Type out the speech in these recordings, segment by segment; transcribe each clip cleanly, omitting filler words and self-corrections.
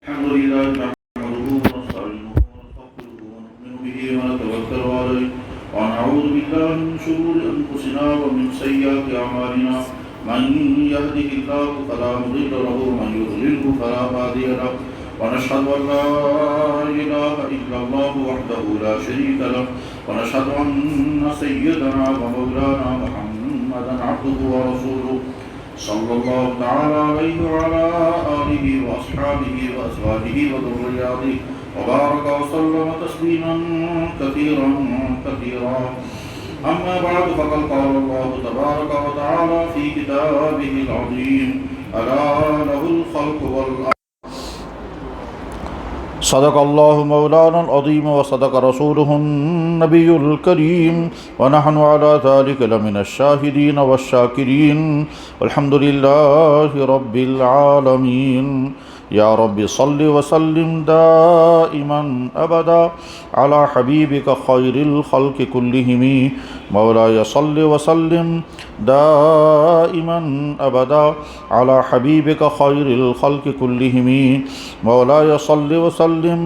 الحمد لله نحمده ونستعينه ونستغفره ونؤمن به ونتوكل عليه ونعوذ بالله من شرور أنفسنا ومن سيئات أعمالنا من يهده الله فلا مضل له ومن يضلله فلا هادي له ونشهد أن لا إله إلا الله وحده لا شريك له ونشهد أن سيدنا ومولانا محمدا عبده ورسوله صلى الله تعالى عليه وعلى آله وأصحابه وأزواجه وذرياته وبارك وسلم تسليما كثيرا كثيرا أما بعد فقد قال الله تبارك وتعالى في كتابه العظيم ألا له الخلق والأمر. صدق الله مولانا العظيم وصدق رسوله النبي الكريم ونحن على ذلك لمن الشاهدين والشاكرين والحمد لله رب العالمين. يا رب صل وسلم دائما أبدا على حبيبك خير الخلق كلهم. مولاي صل وسلم دائما أبدا على حبيبك خير الخلق كلهم. مولاي صل وسلم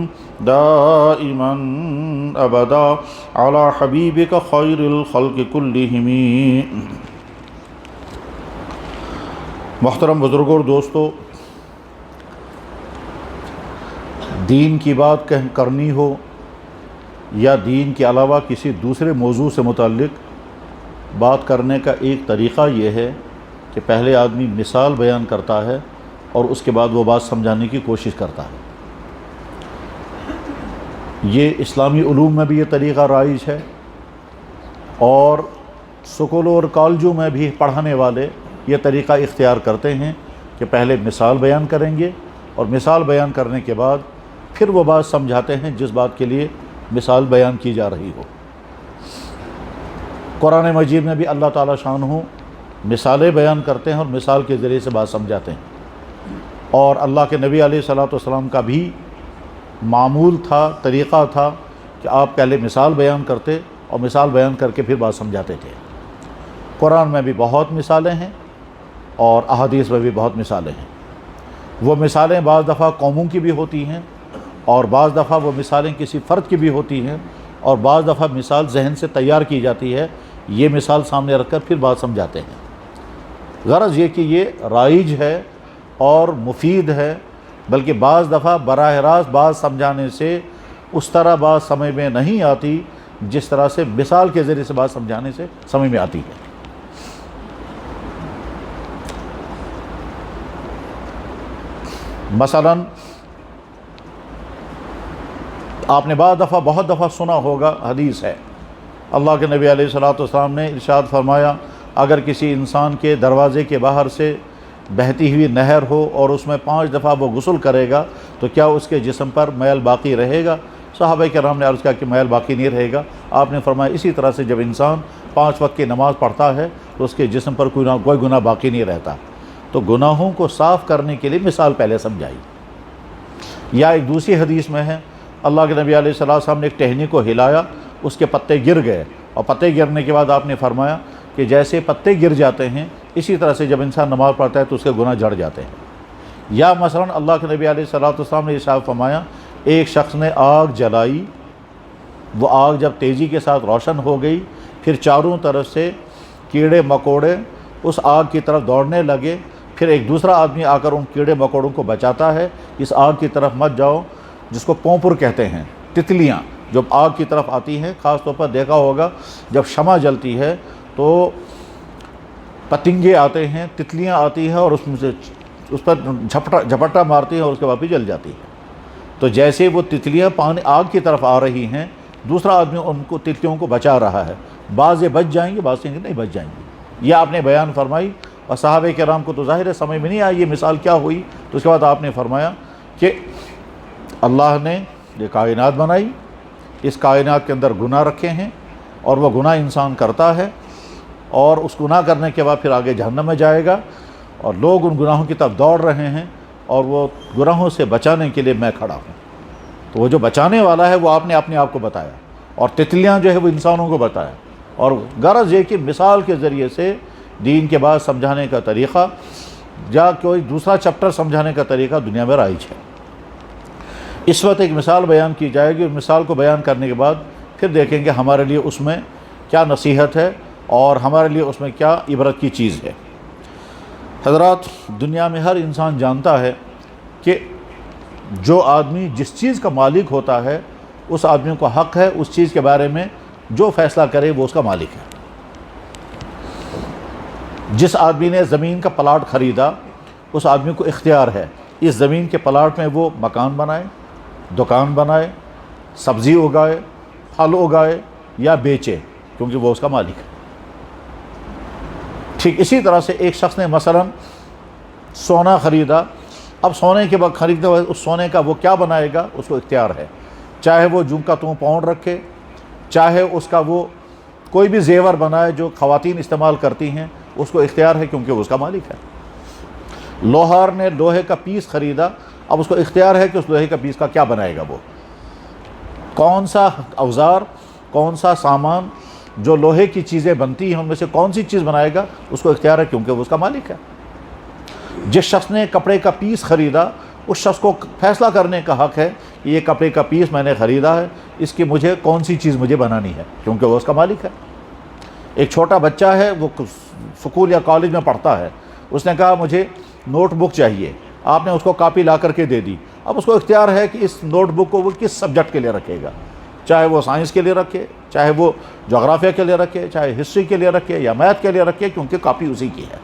دائما أبدا على حبيبك خير الخلق كلهم. محترم بزرگوں اور دوستو، دین کی بات کرنی ہو یا دین کے علاوہ کسی دوسرے موضوع سے متعلق بات کرنے کا ایک طریقہ یہ ہے کہ پہلے آدمی مثال بیان کرتا ہے اور اس کے بعد وہ بات سمجھانے کی کوشش کرتا ہے. یہ اسلامی علوم میں بھی یہ طریقہ رائج ہے اور سکولوں اور کالجوں میں بھی پڑھانے والے یہ طریقہ اختیار کرتے ہیں کہ پہلے مثال بیان کریں گے اور مثال بیان کرنے کے بعد پھر وہ بات سمجھاتے ہیں جس بات کے لیے مثال بیان کی جا رہی ہو. قرآن مجید میں بھی اللہ تعالیٰ شانہ مثالیں بیان کرتے ہیں اور مثال کے ذریعے سے بات سمجھاتے ہیں. اور اللہ کے نبی علیہ الصلوۃ والسلام کا بھی معمول تھا، طریقہ تھا کہ آپ پہلے مثال بیان کرتے اور مثال بیان کر کے پھر بات سمجھاتے تھے. قرآن میں بھی بہت مثالیں ہیں اور احادیث میں بھی بہت مثالیں ہیں. وہ مثالیں بعض دفعہ قوموں کی بھی ہوتی ہیں اور بعض دفعہ وہ مثالیں کسی فرد کی بھی ہوتی ہیں اور بعض دفعہ مثال ذہن سے تیار کی جاتی ہے. یہ مثال سامنے رکھ کر پھر بات سمجھاتے ہیں. غرض یہ کہ یہ رائج ہے اور مفید ہے، بلکہ بعض دفعہ براہ راست بات سمجھانے سے اس طرح بات سمجھ میں نہیں آتی جس طرح سے مثال کے ذریعے سے بات سمجھانے سے سمجھ میں آتی ہے. مثلاً آپ نے بہت دفعہ سنا ہوگا، حدیث ہے، اللہ کے نبی علیہ الصلوۃ والسلام نے ارشاد فرمایا اگر کسی انسان کے دروازے کے باہر سے بہتی ہوئی نہر ہو اور اس میں 5 دفعہ وہ غسل کرے گا تو کیا اس کے جسم پر میل باقی رہے گا؟ صحابہ کرام نے عرض کیا کہ میل باقی نہیں رہے گا. آپ نے فرمایا اسی طرح سے جب انسان 5 وقت کی نماز پڑھتا ہے تو اس کے جسم پر کوئی گناہ باقی نہیں رہتا. تو گناہوں کو صاف کرنے کے لیے مثال پہلے سمجھائی. یا ایک دوسری حدیث میں ہے اللہ کے نبی علیہ الصلوۃ والسلام نے ایک ٹہنی کو ہلایا، اس کے پتے گر گئے اور پتے گرنے کے بعد آپ نے فرمایا کہ جیسے پتے گر جاتے ہیں اسی طرح سے جب انسان نماز پڑھتا ہے تو اس کے گناہ جڑ جاتے ہیں. یا مثلا اللہ کے نبی علیہ الصلوۃ والسلام نے ارشاد فرمایا ایک شخص نے آگ جلائی، وہ آگ جب تیزی کے ساتھ روشن ہو گئی پھر چاروں طرف سے کیڑے مکوڑے اس آگ کی طرف دوڑنے لگے، پھر ایک دوسرا آدمی آ کر ان کیڑے مکوڑوں کو بچاتا ہے اس آگ کی طرف مت جاؤ، جس کو پونپر کہتے ہیں. تتلیاں جو آگ کی طرف آتی ہیں، خاص طور پر دیکھا ہوگا جب شمع جلتی ہے تو پتنگے آتے ہیں، تتلیاں آتی ہیں اور اس پر جھپٹا مارتی ہیں اور اس کے بعد بھی جل جاتی ہے. تو جیسے وہ تتلیاں آگ کی طرف آ رہی ہیں، دوسرا آدمی ان کو تتلیوں کو بچا رہا ہے. بعض بچ جائیں گے، بعض نہیں بچ جائیں گے. یہ آپ نے بیان فرمائی اور صحابہ کرام کو تو ظاہر ہے سمجھ میں نہیں آئی یہ مثال کیا ہوئی. تو اس کے بعد آپ نے فرمایا کہ اللہ نے یہ کائنات بنائی، اس کائنات کے اندر گناہ رکھے ہیں اور وہ گناہ انسان کرتا ہے اور اس گناہ کرنے کے بعد پھر آگے جہنم میں جائے گا اور لوگ ان گناہوں کی طرف دوڑ رہے ہیں اور وہ گناہوں سے بچانے کے لیے میں کھڑا ہوں. تو وہ جو بچانے والا ہے وہ آپ نے اپنے آپ کو بتایا اور تتلیاں جو ہے وہ انسانوں کو بتایا. اور غرض یہ کہ مثال کے ذریعے سے دین کے بعد سمجھانے کا طریقہ یا کوئی دوسرا چیپٹر سمجھانے کا طریقہ دنیا میں رائج ہے. اس وقت ایک مثال بیان کی جائے گی، اور مثال کو بیان کرنے کے بعد پھر دیکھیں گے ہمارے لیے اس میں کیا نصیحت ہے اور ہمارے لیے اس میں کیا عبرت کی چیز ہے۔ حضرات، دنیا میں ہر انسان جانتا ہے کہ جو آدمی جس چیز کا مالک ہوتا ہے اس آدمی کو حق ہے اس چیز کے بارے میں جو فیصلہ کرے وہ اس کا مالک ہے۔ جس آدمی نے زمین کا پلاٹ خریدا اس آدمی کو اختیار ہے اس زمین کے پلاٹ میں وہ مکان بنائے، دکان بنائے، سبزی اگائے، پھل اگائے یا بیچے، کیونکہ وہ اس کا مالک ہے۔ ٹھیک اسی طرح سے ایک شخص نے مثلا سونا خریدا، اب سونے کے بعد خریدنے والے اس سونے کا وہ کیا بنائے گا اس کو اختیار ہے، چاہے وہ جوں کا توں پاؤنڈ رکھے، چاہے اس کا وہ کوئی بھی زیور بنائے جو خواتین استعمال کرتی ہیں، اس کو اختیار ہے کیونکہ وہ اس کا مالک ہے۔ لوہار نے لوہے کا پیس خریدا، اب اس کو اختیار ہے کہ اس لوہے کا پیس کا کیا بنائے گا، وہ کون سا اوزار، کون سا سامان جو لوہے کی چیزیں بنتی ہیں ان میں سے کون سی چیز بنائے گا اس کو اختیار ہے کیونکہ وہ اس کا مالک ہے۔ جس شخص نے کپڑے کا پیس خریدا اس شخص کو فیصلہ کرنے کا حق ہے کہ یہ کپڑے کا پیس میں نے خریدا ہے، اس کی مجھے کون سی چیز مجھے بنانی ہے کیونکہ وہ اس کا مالک ہے۔ ایک چھوٹا بچہ ہے، وہ سکول یا کالج میں پڑھتا ہے، اس نے کہا مجھے نوٹ بک چاہیے، آپ نے اس کو کاپی لا کر کے دے دی، اب اس کو اختیار ہے کہ اس نوٹ بک کو وہ کس سبجیکٹ کے لیے رکھے گا، چاہے وہ سائنس کے لیے رکھے، چاہے وہ جغرافیہ کے لیے رکھے، چاہے ہسٹری کے لیے رکھے یا میتھ کے لیے رکھے، کیونکہ کاپی اسی کی ہے۔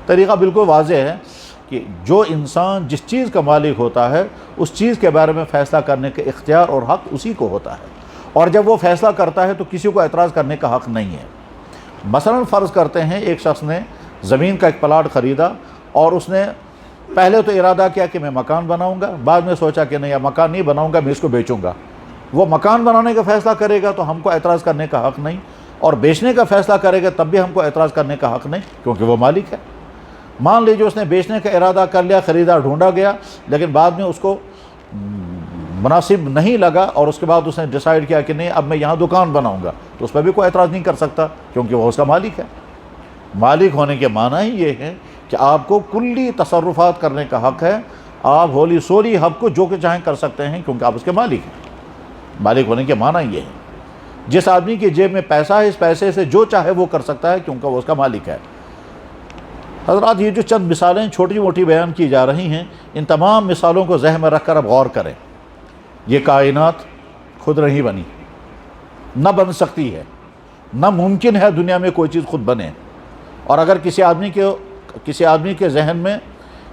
طریقہ بالکل واضح ہے کہ جو انسان جس چیز کا مالک ہوتا ہے اس چیز کے بارے میں فیصلہ کرنے کا اختیار اور حق اسی کو ہوتا ہے، اور جب وہ فیصلہ کرتا ہے تو کسی کو اعتراض کرنے کا حق نہیں ہے۔ مثلا فرض کرتے ہیں ایک شخص نے زمین کا ایک پلاٹ خریدا اور اس نے پہلے تو ارادہ کیا کہ میں مکان بناؤں گا، بعد میں سوچا کہ نہیں اب مکان نہیں بناؤں گا، میں اس کو بیچوں گا۔ وہ مکان بنانے کا فیصلہ کرے گا تو ہم کو اعتراض کرنے کا حق نہیں، اور بیچنے کا فیصلہ کرے گا تب بھی ہم کو اعتراض کرنے کا حق نہیں کیونکہ وہ مالک ہے۔ مان لیجیے اس نے بیچنے کا ارادہ کر لیا، خریدار ڈھونڈا گیا، لیکن بعد میں اس کو مناسب نہیں لگا اور اس کے بعد اس نے ڈیسائیڈ کیا کہ نہیں اب میں یہاں دکان بناؤں گا، تو اس پہ بھی کوئی اعتراض نہیں کر سکتا کیونکہ وہ اس کا مالک ہے۔ مالک ہونے کے معنی ہی یہ ہے کہ آپ کو کلی تصرفات کرنے کا حق ہے، آپ ہولی سولی حق کو جو کہ چاہیں کر سکتے ہیں کیونکہ آپ اس کے مالک ہیں۔ مالک ہونے کے معنی یہ ہے جس آدمی کی جیب میں پیسہ ہے اس پیسے سے جو چاہے وہ کر سکتا ہے کیونکہ وہ اس کا مالک ہے۔ حضرات، یہ جو چند مثالیں چھوٹی موٹی بیان کی جا رہی ہیں، ان تمام مثالوں کو ذہن میں رکھ کر اب غور کریں۔ یہ کائنات خود نہیں بنی، نہ بن سکتی ہے، نہ ممکن ہے دنیا میں کوئی چیز خود بنے، اور اگر کسی آدمی کے ذہن میں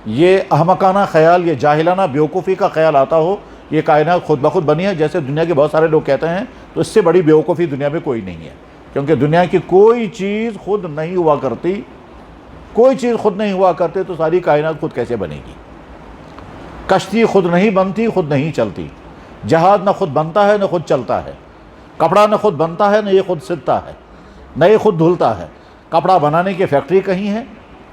یہ احمقانہ خیال، یہ جاہلانہ بیوقوفی کا خیال آتا ہو یہ کائنات خود بخود بنی ہے، جیسے دنیا کے بہت سارے لوگ کہتے ہیں، تو اس سے بڑی بیوقوفی دنیا میں کوئی نہیں ہے، کیونکہ دنیا کی کوئی چیز خود نہیں ہوا کرتی، کوئی چیز خود نہیں ہوا کرتے تو ساری کائنات خود کیسے بنے گی؟ کشتی خود نہیں بنتی، خود نہیں چلتی، جہاز نہ خود بنتا ہے نہ خود چلتا ہے، کپڑا نہ خود بنتا ہے نہ یہ خود سلتا ہے، نہ یہ خود دھلتا ہے۔ کپڑا بنانے کی فیکٹری کہیں ہے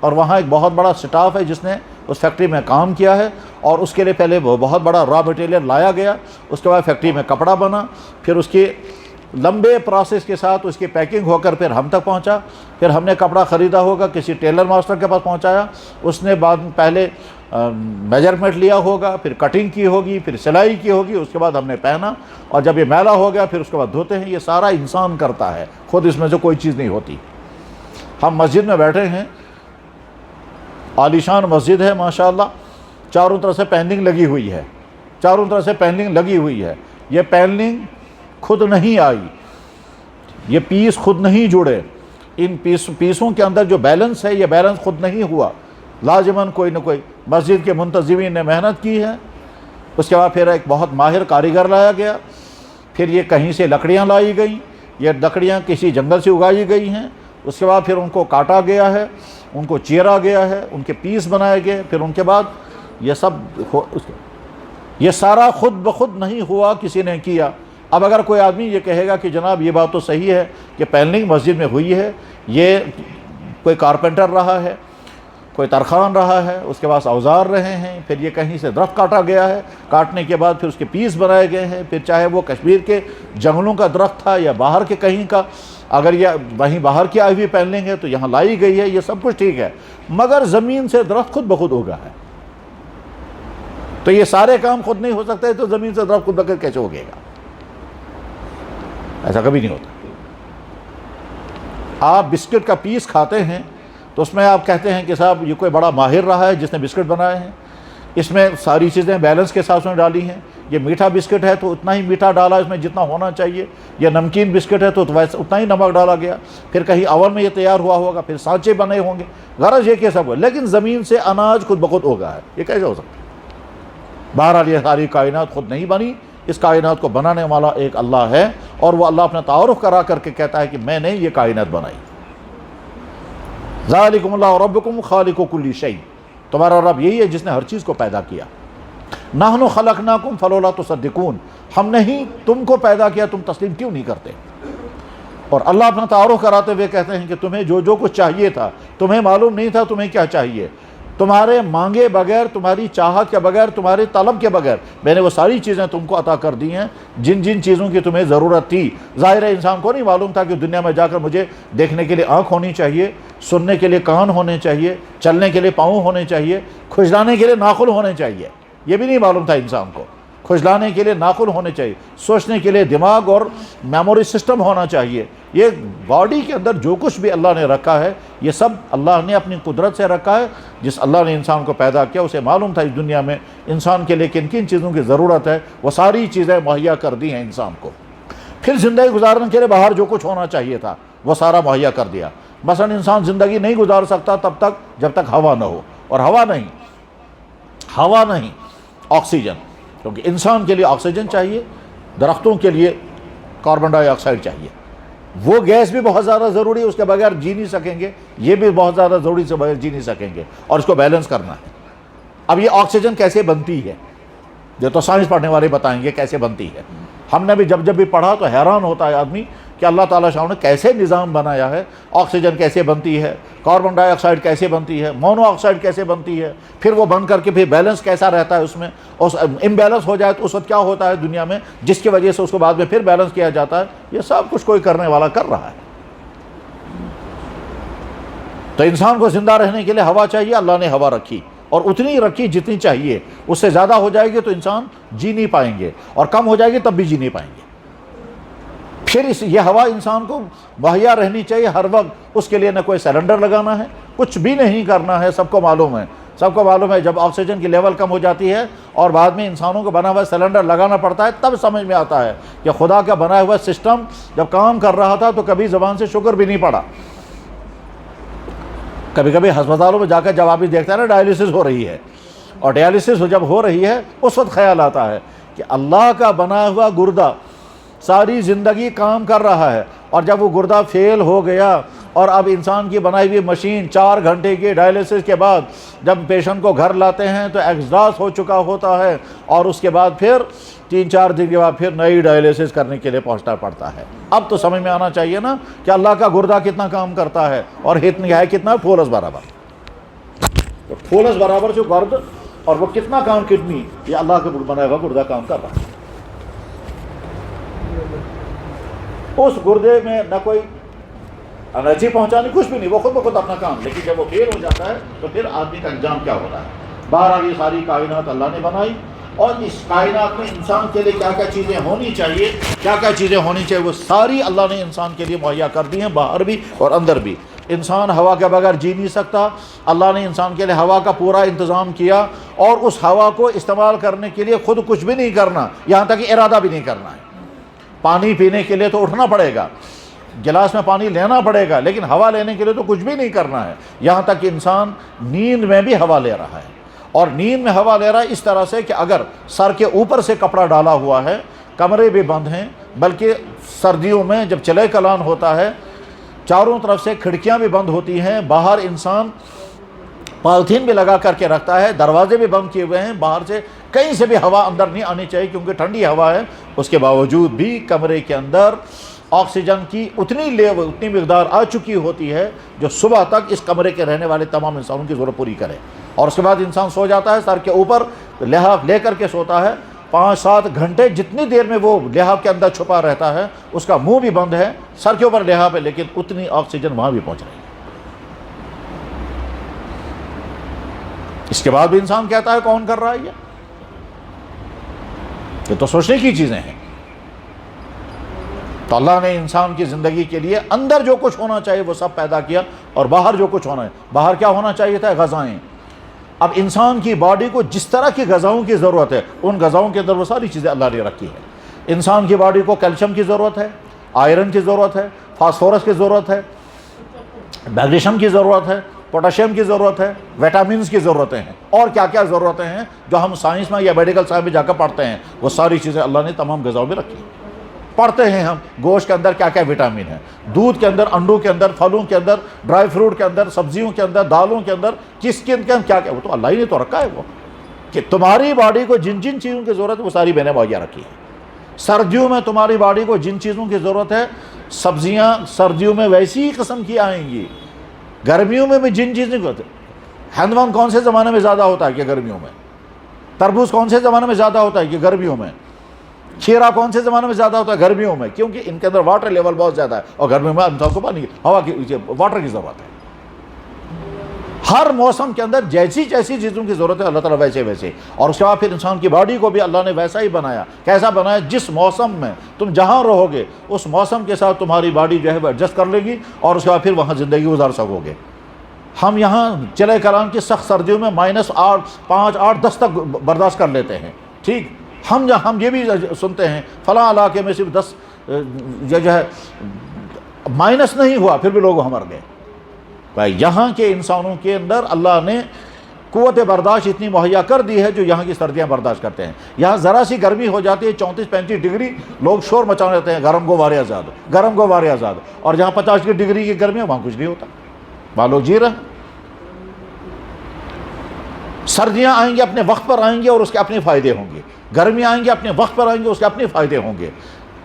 اور وہاں ایک بہت بڑا سٹاف ہے جس نے اس فیکٹری میں کام کیا ہے، اور اس کے لیے پہلے بہت بڑا را مٹیریل لایا گیا، اس کے بعد فیکٹری میں کپڑا بنا، پھر اس کے لمبے پروسیس کے ساتھ اس کی پیکنگ ہو کر پھر ہم تک پہنچا، پھر ہم نے کپڑا خریدا ہوگا کسی ٹیلر ماسٹر کے پاس پہنچایا، اس نے بعد میں پہلے میجرمنٹ لیا ہوگا، پھر کٹنگ کی ہوگی، پھر سلائی کی ہوگی، اس کے بعد ہم نے پہنا، اور جب یہ میلا ہو گیا پھر اس کے بعد دھوتے ہیں۔ یہ سارا انسان کرتا ہے، خود اس میں سے کوئی چیز نہیں ہوتی۔ ہم مسجد میں بیٹھے ہیں، عالیشان مسجد ہے ماشاءاللہ، چاروں طرف سے پینلنگ لگی ہوئی ہے، چاروں طرف سے پینلنگ لگی ہوئی ہے۔ یہ پینلنگ خود نہیں آئی، یہ پیس خود نہیں جڑے، ان پیسوں کے اندر جو بیلنس ہے یہ بیلنس خود نہیں ہوا، لازماً کوئی نہ کوئی مسجد کے منتظمین نے محنت کی ہے، اس کے بعد پھر ایک بہت ماہر کاریگر لایا گیا، پھر یہ کہیں سے لکڑیاں لائی گئیں، یہ لکڑیاں کسی جنگل سے اگائی گئی ہیں، اس کے بعد پھر ان کو کاٹا گیا ہے، ان کو چیرا گیا ہے، ان کے پیس بنائے گئے، پھر ان کے بعد یہ سارا خود بخود نہیں ہوا، کسی نے کیا۔ اب اگر کوئی آدمی یہ کہے گا کہ جناب یہ بات تو صحیح ہے کہ پینلنگ مسجد میں ہوئی ہے، یہ کوئی کارپینٹر رہا ہے، کوئی ترخان رہا ہے، اس کے پاس اوزار رہے ہیں، پھر یہ کہیں سے درخت کاٹا گیا ہے، کاٹنے کے بعد پھر اس کے پیس بنائے گئے ہیں، پھر چاہے وہ کشمیر کے جنگلوں کا درخت تھا یا باہر کے کہیں کا، اگر یہ وہیں باہر کی آئی ہوئی پینلنگ ہے تو یہاں لائی گئی ہے، یہ سب کچھ ٹھیک ہے، مگر زمین سے درخت خود بخود ہوگا ہے، تو یہ سارے کام خود نہیں ہو سکتے تو زمین سے درخت خود بغیر کیسے ہوگے گا؟ ایسا کبھی نہیں ہوتا۔ آپ بسکٹ کا پیس کھاتے ہیں تو اس میں آپ کہتے ہیں کہ صاحب یہ کوئی بڑا ماہر رہا ہے جس نے بسکٹ بنائے ہیں، اس میں ساری چیزیں بیلنس کے ساتھ میں ڈالی ہیں، یہ میٹھا بسکٹ ہے تو اتنا ہی میٹھا ڈالا اس میں جتنا ہونا چاہیے، یہ نمکین بسکٹ ہے تو ویسے اتنا ہی نمک ڈالا گیا، پھر کہیں اول میں یہ تیار ہوا ہوگا، پھر سانچے بنے ہوں گے، غرض یہ کہ سب، لیکن زمین سے اناج خود بخود ہوگا ہے، یہ کیسے ہو سکتا ہے؟ بہرحال یہ ساری کائنات خود نہیں بنی، اس کائنات کو بنانے والا ایک اللہ ہے، اور وہ اللہ اپنا تعارف کرا کر کے کہتا ہے کہ میں نے یہ کائنات بنائی۔ ذالکم اللہ ربکم خالق کل شیء، تمہارا رب یہی ہے جس نے ہر چیز کو پیدا کیا۔ نحن خلقناکم فلولا تصدقون، ہم نے ہی تم کو پیدا کیا، تم تسلیم کیوں نہیں کرتے؟ اور اللہ اپنا تعارف کراتے ہوئے کہتے ہیں کہ تمہیں جو کچھ چاہیے تھا، تمہیں معلوم نہیں تھا تمہیں کیا چاہیے، تمہارے مانگے بغیر، تمہاری چاہت کے بغیر، تمہارے طلب کے بغیر میں نے وہ ساری چیزیں تم کو عطا کر دی ہیں جن جن چیزوں کی تمہیں ضرورت تھی۔ ظاہر ہے انسان کو نہیں معلوم تھا کہ دنیا میں جا کر مجھے دیکھنے کے لیے آنکھ ہونی چاہیے، سننے کے لیے کان ہونے چاہیے، چلنے کے لیے پاؤں ہونے چاہیے، کھجلانے کے لیے ناخن ہونے چاہیے، یہ بھی نہیں معلوم تھا انسان کو۔ کھجلانے کے لیے ناخن ہونے چاہیے، سوچنے کے لیے دماغ اور میموری سسٹم ہونا چاہیے۔ یہ باڈی کے اندر جو کچھ بھی اللہ نے رکھا ہے یہ سب اللہ نے اپنی قدرت سے رکھا ہے۔ جس اللہ نے انسان کو پیدا کیا اسے معلوم تھا اس دنیا میں انسان کے لیے کن کن چیزوں کی ضرورت ہے، وہ ساری چیزیں مہیا کر دی ہیں انسان کو۔ پھر زندگی گزارنے کے لیے باہر جو کچھ ہونا چاہیے تھا وہ سارا مہیا کر دیا۔ مثلا انسان زندگی نہیں گزار سکتا تب تک جب تک ہوا نہ ہو، اور ہوا نہیں آکسیجن، کیونکہ انسان کے لیے آکسیجن چاہیے، درختوں کے لیے کاربن ڈائی آکسائڈ چاہیے، وہ گیس بھی بہت زیادہ ضروری ہے، اس کے بغیر جی نہیں سکیں گے، یہ بھی بہت زیادہ ضروری سے بغیر جی نہیں سکیں گے، اور اس کو بیلنس کرنا ہے۔ اب یہ آکسیجن کیسے بنتی ہے یہ تو سائنس پڑھنے والے بتائیں گے کیسے بنتی ہے۔ ہم نے بھی جب بھی پڑھا تو حیران ہوتا ہے آدمی کہ اللہ تعالیٰ شاہ نے کیسے نظام بنایا ہے، آکسیجن کیسے بنتی ہے، کاربن ڈائی آکسائڈ کیسے بنتی ہے، مونو آکسائڈ کیسے بنتی ہے، پھر وہ بن کر کے پھر بیلنس کیسا رہتا ہے اس میں، اور امبیلنس ہو جائے تو اس وقت کیا ہوتا ہے دنیا میں جس کی وجہ سے اس کو بعد میں پھر بیلنس کیا جاتا ہے۔ یہ سب کچھ کوئی کرنے والا کر رہا ہے۔ تو انسان کو زندہ رہنے کے لیے ہوا چاہیے، اللہ نے ہوا رکھی، اور اتنی رکھی جتنی چاہیے، اس سے زیادہ ہو جائے گی تو انسان جی نہیں پائیں گے، اور کم ہو جائے گی تب بھی جی نہیں پائیں گے۔ پھر یہ ہوا انسان کو مہیا رہنی چاہیے ہر وقت، اس کے لیے نہ کوئی سلنڈر لگانا ہے، کچھ بھی نہیں کرنا ہے، سب کو معلوم ہے جب آکسیجن کی لیول کم ہو جاتی ہے اور بعد میں انسانوں کو بنا ہوا سلنڈر لگانا پڑتا ہے تب سمجھ میں آتا ہے کہ خدا کا بنایا ہوا سسٹم جب کام کر رہا تھا تو کبھی زبان سے شکر بھی نہیں پڑا۔ کبھی کبھی ہسپتالوں میں جا کر جب آپ بھی دیکھتے ہیں نا ڈائلیسس ہو رہی ہے، اور ڈائلیسس جب ہو رہی ہے اس وقت خیال آتا ہے کہ اللہ کا بنا ہوا گردہ ساری زندگی کام کر رہا ہے، اور جب وہ گردہ فیل ہو گیا اور اب انسان کی بنائی ہوئی مشین 4 گھنٹے کی ڈائلیسس کے بعد جب پیشنٹ کو گھر لاتے ہیں تو ایگزاسٹ ہو چکا ہوتا ہے، اور اس کے بعد پھر 3-4 دن کے بعد پھر نئی ڈائلیسس کرنے کے لیے پہنچنا پڑتا ہے۔ اب تو سمجھ میں آنا چاہیے نا کہ اللہ کا گردہ کتنا کام کرتا ہے، اور ہے کتنا ٹھولس برابر، تو ٹھولس برابر جو گرد اور وہ کتنا کام کتنی، یہ اللہ کا بنایا ہوا گردہ کام کر رہا ہے۔ اس گردے میں نہ کوئی انرجی پہنچانی، کچھ بھی نہیں، وہ خود بخود اپنا کام، لیکن جب وہ فیل ہو جاتا ہے تو پھر آدمی کا انجام کیا ہوتا ہے۔ بہرحال یہ ساری کائنات اللہ نے بنائی، اور اس کائنات میں انسان کے لیے کیا کیا چیزیں ہونی چاہیے وہ ساری اللہ نے انسان کے لیے مہیا کر دی ہیں، باہر بھی اور اندر بھی۔ انسان ہوا کے بغیر جی نہیں سکتا، اللہ نے انسان کے لیے ہوا کا پورا انتظام کیا، اور اس ہوا کو استعمال کرنے کے لیے خود کچھ بھی نہیں کرنا، یہاں تک کہ ارادہ بھی نہیں کرنا ہے۔ پانی پینے کے لیے تو اٹھنا پڑے گا، گلاس میں پانی لینا پڑے گا، لیکن ہوا لینے کے لیے تو کچھ بھی نہیں کرنا ہے۔ یہاں تک کہ انسان نیند میں بھی ہوا لے رہا ہے، اور نیند میں ہوا لے رہا ہے اس طرح سے کہ اگر سر کے اوپر سے کپڑا ڈالا ہوا ہے، کمرے بھی بند ہیں، بلکہ سردیوں میں جب چلے کلان ہوتا ہے چاروں طرف سے کھڑکیاں بھی بند ہوتی ہیں، باہر انسان پالیتھین بھی لگا کر کے رکھتا ہے، دروازے بھی بند کیے ہوئے ہیں، باہر سے کہیں سے بھی ہوا اندر نہیں آنی چاہیے کیونکہ ٹھنڈی ہوا ہے، اس کے باوجود بھی کمرے کے اندر آکسیجن کی اتنی مقدار آ چکی ہوتی ہے جو صبح تک اس کمرے کے رہنے والے تمام انسانوں کی ضرورت پوری کرے۔ اور اس کے بعد انسان سو جاتا ہے، سر کے اوپر لحاف لے کر کے سوتا ہے، 5-7 گھنٹے جتنی دیر میں وہ لحاف کے اندر چھپا رہتا ہے، اس کا منہ بھی بند ہے، سر کے اوپر لحاف ہے، لیکن اتنی آکسیجن وہاں بھی پہنچ رہی ہے۔ اس کے بعد بھی انسان کہتا ہے کون کر رہا ہے یہ؟ یہ تو سوچنے کی چیزیں ہیں۔ تو اللہ نے انسان کی زندگی کے لیے اندر جو کچھ ہونا چاہیے وہ سب پیدا کیا، اور باہر جو کچھ ہونا ہے، باہر کیا ہونا چاہیے تھا؟ غذائیں۔ اب انسان کی باڈی کو جس طرح کی غذاؤں کی ضرورت ہے، ان غذاؤں کے اندر وہ ساری چیزیں اللہ نے رکھی ہیں۔ انسان کی باڈی کو کیلشیم کی ضرورت ہے، آئرن کی ضرورت ہے، فاسفورس کی ضرورت ہے، میگنیشیم کی ضرورت ہے، پوٹاشیم کی ضرورت ہے، وٹامنس کی ضرورتیں ہیں، اور کیا کیا ضرورتیں ہیں جو ہم سائنس میں یا میڈیکل سائنس میں جا کر پڑھتے ہیں، وہ ساری چیزیں اللہ نے تمام غذاؤں میں رکھی ہیں۔ پڑھتے ہیں ہم گوشت کے اندر کیا کیا وٹامن ہے، دودھ کے اندر، انڈوں کے اندر، پھلوں کے اندر، ڈرائی فروٹ کے اندر، سبزیوں کے اندر، دالوں کے اندر، کس کے اندر کیا کیا، وہ تو اللہ ہی نے تو رکھا ہے، وہ کہ تمہاری باڈی کو جن جن چیزوں کی ضرورت ہے وہ ساری میں نے مہیا رکھی ہے۔ سردیوں میں تمہاری باڈی کو جن چیزوں کی ضرورت ہے، سبزیاں سردیوں میں ویسی ہی قسم کی آئیں گی، گرمیوں میں بھی جن چیزیں کو، ہندوان کون سے زمانے میں زیادہ ہوتا ہے کہ گرمیوں میں؟ تربوز کون سے زمانے میں زیادہ ہوتا ہے کہ گرمیوں میں؟ کھیرا کون سے زمانے میں زیادہ ہوتا ہے؟ گرمیوں میں، کیونکہ ان کے اندر واٹر لیول بہت زیادہ ہے، اور گرمیوں میں انسان کو پانی، ہوا کی، واٹر کی ضرورت ہے۔ ہر موسم کے اندر جیسی جیسی چیزوں کی ضرورت ہے اللہ تعالیٰ ویسے ویسے، اور اس کے بعد پھر انسان کی باڈی کو بھی اللہ نے ویسا ہی بنایا۔ کیسا بنایا؟ جس موسم میں تم جہاں رہو گے اس موسم کے ساتھ تمہاری باڈی جو ہے وہ ایڈجسٹ کر لے گی، اور اس کے بعد پھر وہاں زندگی گزار سکو گے۔ ہم یہاں چلے کلام کی سخت سردیوں میں -8، 5، 8، 10 تک برداشت کر لیتے ہیں، ٹھیک۔ ہم یہ بھی سنتے ہیں فلاں علاقے میں صرف 10 جو ہے مائنس نہیں ہوا پھر بھی لوگ وہاں مر گئے۔ یہاں کے انسانوں کے اندر اللہ نے قوت برداشت اتنی مہیا کر دی ہے جو یہاں کی سردیاں برداشت کرتے ہیں۔ یہاں ذرا سی گرمی ہو جاتی ہے 34-35 ڈگری، لوگ شور مچا دیتے ہیں، گرم کو وارے آزاد، گرم کو وارے آزاد، اور جہاں 50 ڈگری کی گرمی ہے وہاں کچھ نہیں ہوتا، وہاں لوگ جی رہے ہیں۔ سردیاں آئیں گی اپنے وقت پر آئیں گی اور اس کے اپنے فائدے ہوں گے، گرمیاں آئیں گی اپنے وقت پر آئیں گے، اس کے اپنے فائدے ہوں گے۔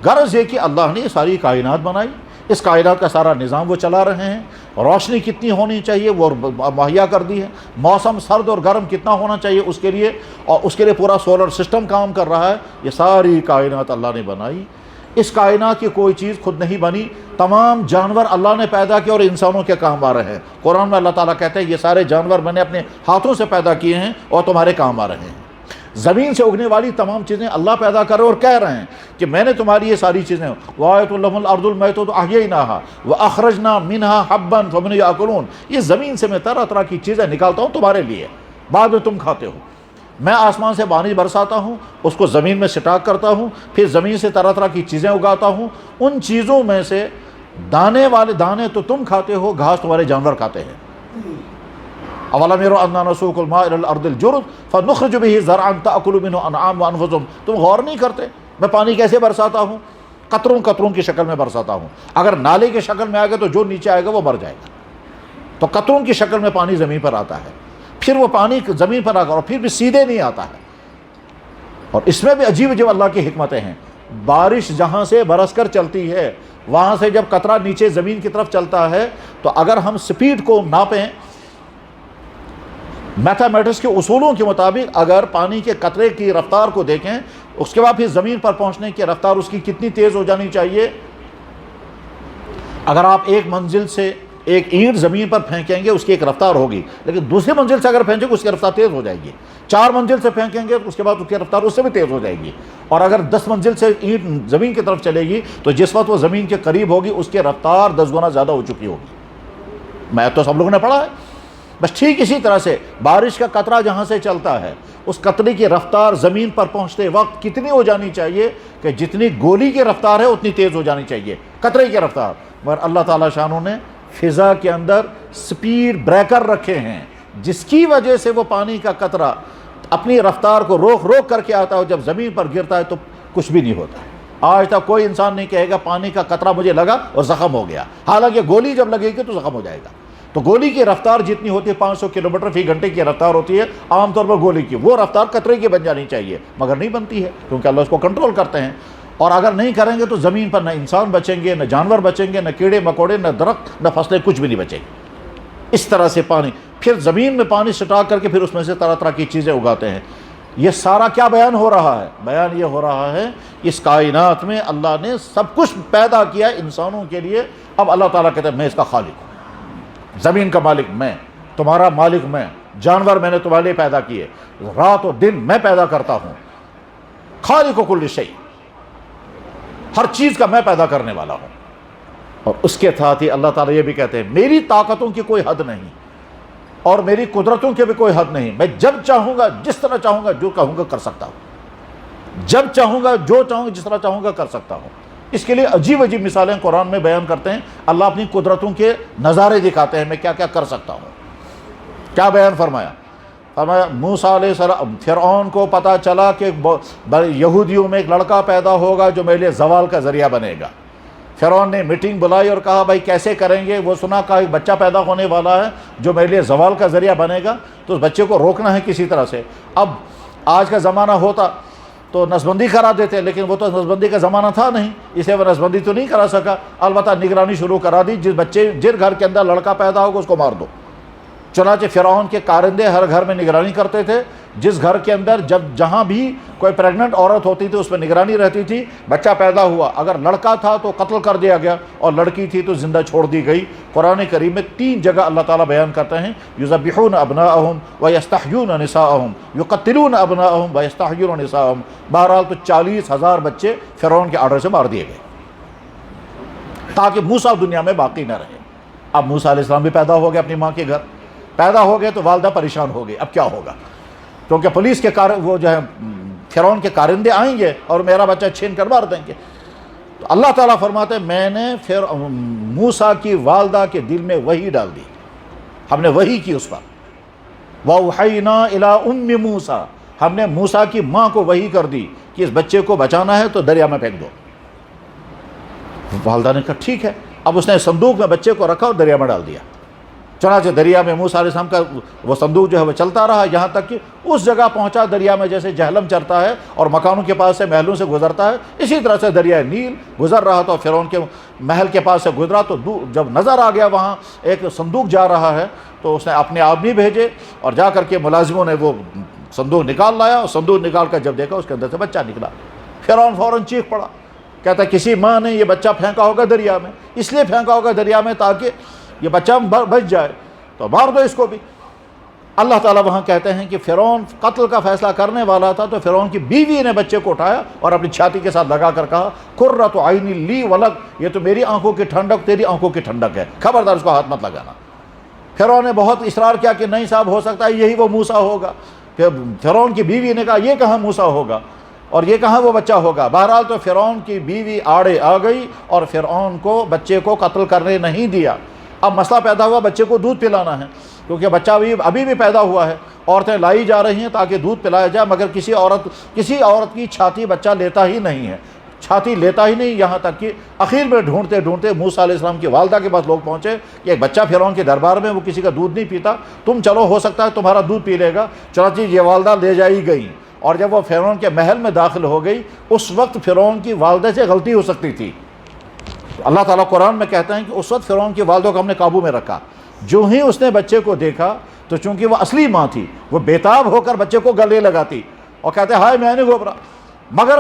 غرض یہ کہ اللہ نے ساری کائنات بنائی، اس کائنات کا سارا نظام وہ چلا رہے ہیں، روشنی کتنی ہونی چاہیے وہ مہیا کر دی ہے، موسم سرد اور گرم کتنا ہونا چاہیے اس کے لیے، اور اس کے لیے پورا سولر سسٹم کام کر رہا ہے۔ یہ ساری کائنات اللہ نے بنائی۔ اس کائنات کی کوئی چیز خود نہیں بنی، تمام جانور اللہ نے پیدا کیا اور انسانوں کے کام آ رہے ہیں۔ قرآن میں اللہ تعالیٰ کہتے ہیں یہ سارے جانور میں نے اپنے ہاتھوں سے پیدا کیے ہیں اور تمہارے کام آ رہے ہیں۔ زمین سے اگنے والی تمام چیزیں اللہ پیدا کر رہے اور کہہ رہے ہیں کہ میں نے تمہاری یہ ساری چیزیں، وَآیَةٌ لَهُمُ الْأَرْضُ الْمَيْتَةُ أَحْيَيْنَاهَا وَأَخْرَجْنَا مِنْهَا حَبًّا فَمِنْهُ يَأْكُلُونَ، یہ زمین سے میں طرح طرح کی چیزیں نکالتا ہوں تمہارے لیے، بعد میں تم کھاتے ہو۔ میں آسمان سے پانی برساتا ہوں، اس کو زمین میں سٹاک کرتا ہوں، پھر زمین سے طرح طرح کی چیزیں اگاتا ہوں، ان چیزوں میں سے دانے والے دانے تو تم کھاتے ہو، گھاس تمہارے جانور کھاتے ہیں۔ اولم یروا انا نسوق الماء الى الارض الجرز فنخرج به زرعا تاكل منه انعام وانفسهم، تم غور نہیں کرتے میں پانی کیسے برساتا ہوں؟ قطروں قطروں کی شکل میں برساتا ہوں، اگر نالے کی شکل میں آئے گا تو جو نیچے آئے گا وہ مر جائے گا، تو قطروں کی شکل میں پانی زمین پر آتا ہے، پھر وہ پانی زمین پر آ کر اور پھر بھی سیدھے نہیں آتا ہے۔ اور اس میں بھی عجیب عجیب اللہ کی حکمتیں ہیں۔ بارش جہاں سے برس کر چلتی ہے وہاں سے جب قطرہ نیچے زمین کی طرف چلتا ہے تو اگر ہم سپیڈ کو ناپیں میتھمیٹکس کے اصولوں کے مطابق، اگر پانی کے قطرے کی رفتار کو دیکھیں اس کے بعد پھر زمین پر پہنچنے کی رفتار اس کی کتنی تیز ہو جانی چاہیے۔ اگر آپ ایک منزل سے ایک اینٹ زمین پر پھینکیں گے اس کی ایک رفتار ہوگی، لیکن دوسری منزل سے اگر پھینکیں گے اس کی رفتار تیز ہو جائے گی، 4 منزل سے پھینکیں گے اس کے بعد اس کی رفتار اس سے بھی تیز ہو جائے گی، اور اگر 10 منزل سے اینٹ زمین کی طرف چلے گی تو جس وقت وہ زمین کے قریب ہوگی اس کی رفتار 10 گنا زیادہ ہو چکی ہوگی۔ میں تو سب لوگوں نے پڑھا ہے۔ بس ٹھیک اسی طرح سے بارش کا قطرہ جہاں سے چلتا ہے اس قطرے کی رفتار زمین پر پہنچتے وقت کتنی ہو جانی چاہیے کہ جتنی گولی کی رفتار ہے اتنی تیز ہو جانی چاہیے قطرے کی رفتار، مگر اللہ تعالیٰ شانوں نے فضا کے اندر سپیڈ بریکر رکھے ہیں جس کی وجہ سے وہ پانی کا قطرہ اپنی رفتار کو روک روک کر کے آتا ہے، جب زمین پر گرتا ہے تو کچھ بھی نہیں ہوتا۔ آج تک کوئی انسان نہیں کہے گا پانی کا قطرہ مجھے لگا اور زخم ہو گیا، حالانکہ گولی جب لگے گی تو زخم ہو جائے گا۔ تو گولی کی رفتار جتنی ہوتی ہے 500 کلومیٹر فی گھنٹے کی رفتار ہوتی ہے عام طور پر گولی کی، وہ رفتار قطرے کی بن جانی چاہیے مگر نہیں بنتی ہے کیونکہ اللہ اس کو کنٹرول کرتے ہیں۔ اور اگر نہیں کریں گے تو زمین پر نہ انسان بچیں گے، نہ جانور بچیں گے، نہ کیڑے مکوڑے، نہ درخت، نہ فصلیں، کچھ بھی نہیں بچیں گے۔ اس طرح سے پانی، پھر زمین میں پانی سٹا کر کے پھر اس میں سے طرح طرح کی چیزیں اگاتے ہیں۔ یہ سارا کیا بیان ہو رہا ہے؟ بیان یہ ہو رہا ہے اس کائنات میں اللہ نے سب کچھ پیدا کیا انسانوں کے لیے۔ اب اللہ تعالیٰ کہتے ہیں میں اس کا خالق ہوں، زمین کا مالک میں، تمہارا مالک میں، جانور میں نے تمہارے لیے پیدا کیے، رات اور دن میں پیدا کرتا ہوں۔ خالق کل شیء، ہر چیز کا میں پیدا کرنے والا ہوں۔ اور اس کے ساتھ ہی اللہ تعالیٰ یہ بھی کہتے ہیں میری طاقتوں کی کوئی حد نہیں اور میری قدرتوں کی بھی کوئی حد نہیں، میں جب چاہوں گا جس طرح چاہوں گا جو کہوں گا کر سکتا ہوں، جب چاہوں گا جو چاہوں گا جس طرح چاہوں گا کر سکتا ہوں۔ اس کے لیے عجیب عجیب مثالیں قرآن میں بیان کرتے ہیں، اللہ اپنی قدرتوں کے نظارے دکھاتے ہیں میں کیا کیا کر سکتا ہوں۔ کیا بیان فرمایا؟ فرمایا موسیٰ علیہ السلام، فرعون کو پتہ چلا کہ یہودیوں میں ایک لڑکا پیدا ہوگا جو میرے لیے زوال کا ذریعہ بنے گا۔ فرعون نے میٹنگ بلائی اور کہا بھائی کیسے کریں گے؟ وہ سنا کہ ایک بچہ پیدا ہونے والا ہے جو میرے لیے زوال کا ذریعہ بنے گا، تو اس بچے کو روکنا ہے کسی طرح سے۔ اب آج کا زمانہ ہوتا تو نسبندی کرا دیتے، لیکن وہ تو نسبندی کا زمانہ تھا نہیں، اس لیے وہ نسبندی تو نہیں کرا سکا، البتہ نگرانی شروع کرا دی، جس گھر کے اندر لڑکا پیدا ہوگا اس کو مار دو۔ چنانچہ فرعون کے کارندے ہر گھر میں نگرانی کرتے تھے، جس گھر کے اندر جہاں بھی کوئی پریگننٹ عورت ہوتی تھی اس پہ نگرانی رہتی تھی۔ بچہ پیدا ہوا، اگر لڑکا تھا تو قتل کر دیا گیا اور لڑکی تھی تو زندہ چھوڑ دی گئی۔ قرآن کریم میں 3 جگہ اللہ تعالیٰ بیان کرتے ہیں یذبحون ابناءہم ویستحیون نساءہم، یقتلون ابناءہم ویستحیون نساءہم۔ بہرحال تو 40,000 بچے فرعون کے آرڈر سے مار دیے گئے تاکہ موسیٰ دنیا میں باقی نہ رہے۔ اب موسیٰ علیہ السلام بھی پیدا ہو گئے اپنی ماں کے گھر، پیدا ہو گئے تو والدہ پریشان ہو گئی، اب کیا ہوگا؟ کیونکہ پولیس کے وہ جو ہے فرعون کے کارندے آئیں گے اور میرا بچہ چھین کر مار دیں گے۔ تو اللہ تعالیٰ فرماتے ہیں میں نے پھر موسیٰ کی والدہ کے دل میں وحی ڈال دی، ہم نے وحی کی اس پر۔ وَأَوْحَيْنَا إِلَىٰ أُمِّ مُوسَىٰ، ہم نے موسیٰ کی ماں کو وحی کر دی کہ اس بچے کو بچانا ہے تو دریا میں پھینک دو۔ والدہ نے کہا ٹھیک ہے، اب اس نے صندوق میں بچے کو رکھا اور دریا میں ڈال دیا۔ چنانچہ دریا میں موسیٰ علیہ السلام کا وہ صندوق جو ہے وہ چلتا رہا، یہاں تک کہ اس جگہ پہنچا دریا میں جیسے جہلم چرتا ہے اور مکانوں کے پاس سے محلوں سے گزرتا ہے، اسی طرح سے دریائے نیل گزر رہا تھا۔ فرعون کے محل کے پاس سے گزرا تو جب نظر آ گیا وہاں ایک صندوق جا رہا ہے تو اس نے اپنے آدمی بھیجے اور جا کر کے ملازموں نے وہ صندوق نکال لایا، اور صندوق نکال کر جب دیکھا اس کے اندر سے بچہ نکلا۔ فرعون فوراً چیخ پڑا، کہتا ہے کسی ماں نے یہ بچہ پھینکا ہوگا دریا میں، اس لیے پھینکا ہوگا دریا میں تاکہ یہ بچہ بچ جائے، تو مار دو اس کو بھی۔ اللہ تعالیٰ وہاں کہتے ہیں کہ فرعون قتل کا فیصلہ کرنے والا تھا تو فرعون کی بیوی نے بچے کو اٹھایا اور اپنی چھاتی کے ساتھ لگا کر کہا قرۃ عین لی ولک، یہ تو میری آنکھوں کی ٹھنڈک تیری آنکھوں کی ٹھنڈک ہے، خبردار اس کو ہاتھ مت لگانا۔ فرعون نے بہت اصرار کیا کہ نہیں صاحب ہو سکتا ہے یہی وہ موسیٰ ہوگا۔ پھر فرعون کی بیوی نے کہا یہ کہاں موسیٰ ہوگا اور یہ کہاں وہ بچہ ہوگا۔ بہرحال تو فرعون کی بیوی آڑے آ گئی اور فرعون کو بچے کو قتل کرنے نہیں دیا۔ اب مسئلہ پیدا ہوا بچے کو دودھ پلانا ہے، کیونکہ بچہ ابھی بھی پیدا ہوا ہے، عورتیں لائی جا رہی ہیں تاکہ دودھ پلایا جائے، مگر کسی عورت کی چھاتی بچہ لیتا ہی نہیں ہے، چھاتی لیتا ہی نہیں، یہاں تک کہ اخیر میں ڈھونڈتے ڈھونڈتے موسیٰ علیہ السلام کی والدہ کے پاس لوگ پہنچے کہ ایک بچہ فرعون کے دربار میں، وہ کسی کا دودھ نہیں پیتا، تم چلو ہو سکتا ہے تمہارا دودھ پی لے گا۔ چنانچہ یہ والدہ لے جائی گئی، اور جب وہ فرعون کے محل میں داخل ہو گئی اس وقت فرعون کی والدہ سے غلطی ہو سکتی تھی۔ اللہ تعالیٰ قرآن میں کہتے ہیں کہ اس وقت فرعون کی والدہ کو ہم نے قابو میں رکھا، جو ہی اس نے بچے کو دیکھا تو چونکہ وہ اصلی ماں تھی وہ بےتاب ہو کر بچے کو گلے لگاتی اور کہتے ہائے میں نے گھبرا، مگر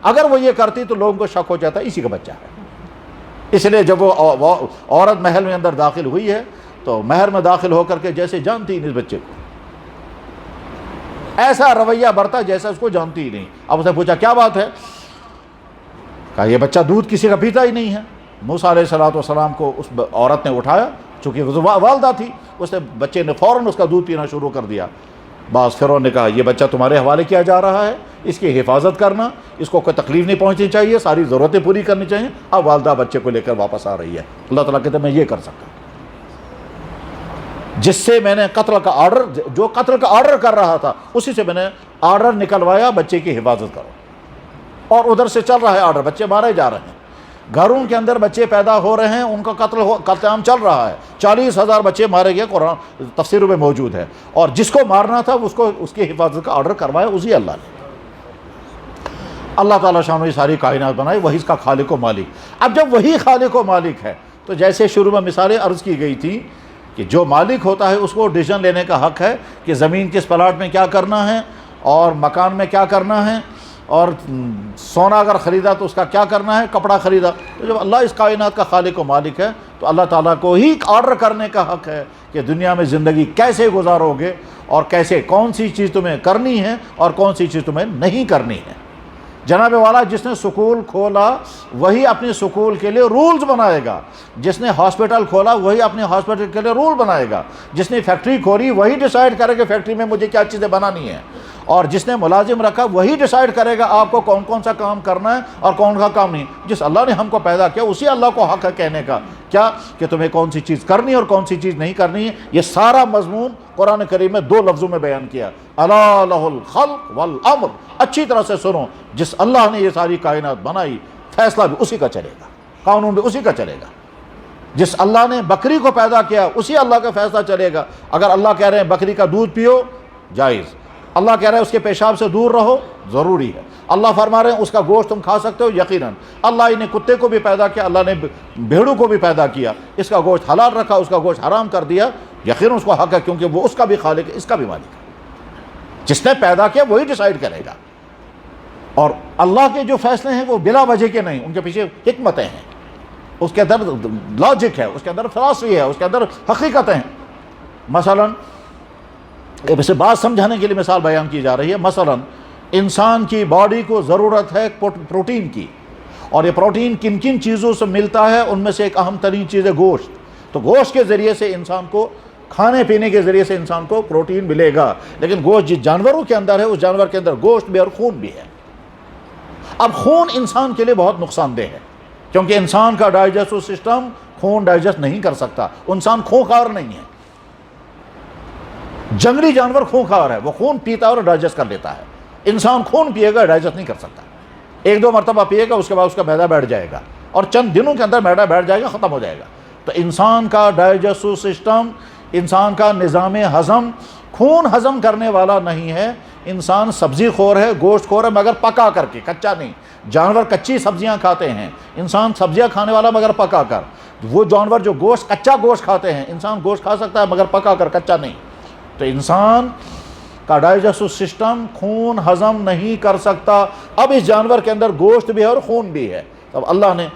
اگر وہ یہ کرتی تو لوگوں کو شک ہو جاتا اسی کا بچہ ہے۔ اس لیے جب وہ عورت محل میں اندر داخل ہوئی ہے تو محل میں داخل ہو کر کے جیسے جانتی نہیں اس بچے کو، ایسا رویہ برتا جیسا اس کو جانتی ہی نہیں۔ اب اس نے پوچھا کیا بات ہے؟ کہا یہ بچہ دودھ کسی کا پیتا ہی نہیں ہے۔ موسیٰ علیہ السلام کو اس عورت نے اٹھایا، چونکہ وہ والدہ تھی، اس نے بچے نے فوراً اس کا دودھ پینا شروع کر دیا۔ بعض فرعون نے کہا یہ بچہ تمہارے حوالے کیا جا رہا ہے، اس کی حفاظت کرنا، اس کو کوئی تکلیف نہیں پہنچنی چاہیے، ساری ضرورتیں پوری کرنی چاہیے۔ اب والدہ بچے کو لے کر واپس آ رہی ہے۔ اللہ تعالیٰ کہتے ہیں میں یہ کر سکتا ہوں، جس سے میں نے قتل کا آرڈر، جو قتل کا آرڈر کر رہا تھا اسی سے میں نے آرڈر نکلوایا بچے کی حفاظت کرو، اور ادھر سے چل رہا ہے آرڈر، بچے مارے جا رہے ہیں، گھروں کے اندر بچے پیدا ہو رہے ہیں، ان کا قتل عام چل رہا ہے، 40,000 بچے مارے گئے، قرآن تفسیروں میں موجود ہے، اور جس کو مارنا تھا اس کی حفاظت کا آرڈر کروایا اسی اللہ نے۔ اللہ تعالیٰ شان نے ساری کائنات بنائی، وہی اس کا خالق و مالک۔ اب جب وہی خالق و مالک ہے تو جیسے شروع میں مثالیں عرض کی گئی تھی کہ جو مالک ہوتا ہے اس کو ڈیسیژن لینے کا حق ہے کہ زمین کس پلاٹ میں کیا کرنا ہے اور مکان میں کیا کرنا ہے، اور سونا اگر خریدا تو اس کا کیا کرنا ہے، کپڑا خریدا، تو جب اللہ اس کائنات کا خالق و مالک ہے تو اللہ تعالیٰ کو ہی آرڈر کرنے کا حق ہے کہ دنیا میں زندگی کیسے گزارو گے اور کیسے، کون سی چیز تمہیں کرنی ہے اور کون سی چیز تمہیں نہیں کرنی ہے۔ جناب والا جس نے سکول کھولا وہی اپنی سکول کے لیے رولز بنائے گا، جس نے ہاسپٹل کھولا وہی اپنے ہاسپٹل کے لیے رول بنائے گا، جس نے فیکٹری کھولی وہی ڈیسائیڈ کرے کہ فیکٹری میں مجھے کیا چیزیں بنانی ہیں، اور جس نے ملازم رکھا وہی ڈیسائیڈ کرے گا آپ کو کون کون سا کام کرنا ہے اور کون سا کام نہیں۔ جس اللہ نے ہم کو پیدا کیا اسی اللہ کو حق ہے کہنے کا کیا کہ تمہیں کون سی چیز کرنی ہے اور کون سی چیز نہیں کرنی ہے۔ یہ سارا مضمون قرآن کریم میں 2 لفظوں میں بیان کیا، الا لہ الخلق والامر۔ اچھی طرح سے سنو، جس اللہ نے یہ ساری کائنات بنائی فیصلہ بھی اسی کا چلے گا، قانون بھی اسی کا چلے گا۔ جس اللہ نے بکری کو پیدا کیا اسی اللہ کا فیصلہ چلے گا۔ اگر اللہ کہہ رہے ہیں بکری کا دودھ پیو، جائز۔ اللہ کہہ رہے ہیں اس کے پیشاب سے دور رہو، ضروری ہے۔ اللہ فرما رہے ہیں اس کا گوشت تم کھا سکتے ہو، یقیناً۔ اللہ نے کتے کو بھی پیدا کیا، اللہ نے بھیڑوں کو بھی پیدا کیا، اس کا گوشت حلال رکھا، اس کا گوشت حرام کر دیا، یقیناً اس کو حق ہے کیونکہ وہ اس کا بھی خالق ہے، اس کا بھی مالک ہے۔ جس نے پیدا کیا وہی ڈیسائیڈ کرے گا۔ اور اللہ کے جو فیصلے ہیں وہ بلا وجہ کے نہیں، ان کے پیچھے حکمتیں ہیں، اس کے اندر لاجک ہے، اس کے اندر فلسفی ہے، اس کے اندر حقیقتیں ہیں۔ مثلاً اسے بات سمجھانے کے لیے مثال بیان کی جا رہی ہے۔ مثلاً انسان کی باڈی کو ضرورت ہے پروٹین کی، اور یہ پروٹین کن کن چیزوں سے ملتا ہے، ان میں سے ایک اہم ترین چیز ہے گوشت۔ تو گوشت کے ذریعے سے انسان کو، کھانے پینے کے ذریعے سے انسان کو پروٹین ملے گا، لیکن گوشت جس جانوروں کے اندر ہے اس جانور کے اندر گوشت بھی اور خون بھی ہے۔ اب خون انسان کے لیے بہت نقصان دہ ہے کیونکہ انسان کا ڈائجسٹو سسٹم خون ڈائجسٹ نہیں کر سکتا۔ انسان خونخوار نہیں ہے، جنگلی جانور خونخوار ہے، وہ خون پیتا ہے اور ڈائجسٹ کر لیتا ہے۔ انسان خون پیے گا ڈائجسٹ نہیں کر سکتا، 1-2 مرتبہ پیے گا اس کے بعد اس کا معدہ بیٹھ جائے گا، اور چند دنوں کے اندر معدہ بیٹھ جائے گا، ختم ہو جائے گا۔ تو انسان کا ڈائجسٹو سسٹم، انسان کا نظام ہضم خون ہضم کرنے والا نہیں ہے۔ انسان سبزی خور ہے، گوشت خور ہے، مگر پکا کر کے، کچا نہیں۔ جانور کچی سبزیاں کھاتے ہیں، انسان سبزیاں کھانے والا مگر پکا کر۔ وہ جانور جو گوشت، کچا گوشت کھاتے ہیں، انسان گوشت کھا سکتا ہے مگر پکا کر، کچا نہیں۔ تو انسان کا ڈائجسٹو سسٹم خون ہضم نہیں کر سکتا۔ اب اس جانور کے اندر گوشت بھی ہے اور خون بھی ہے، تب اللہ نے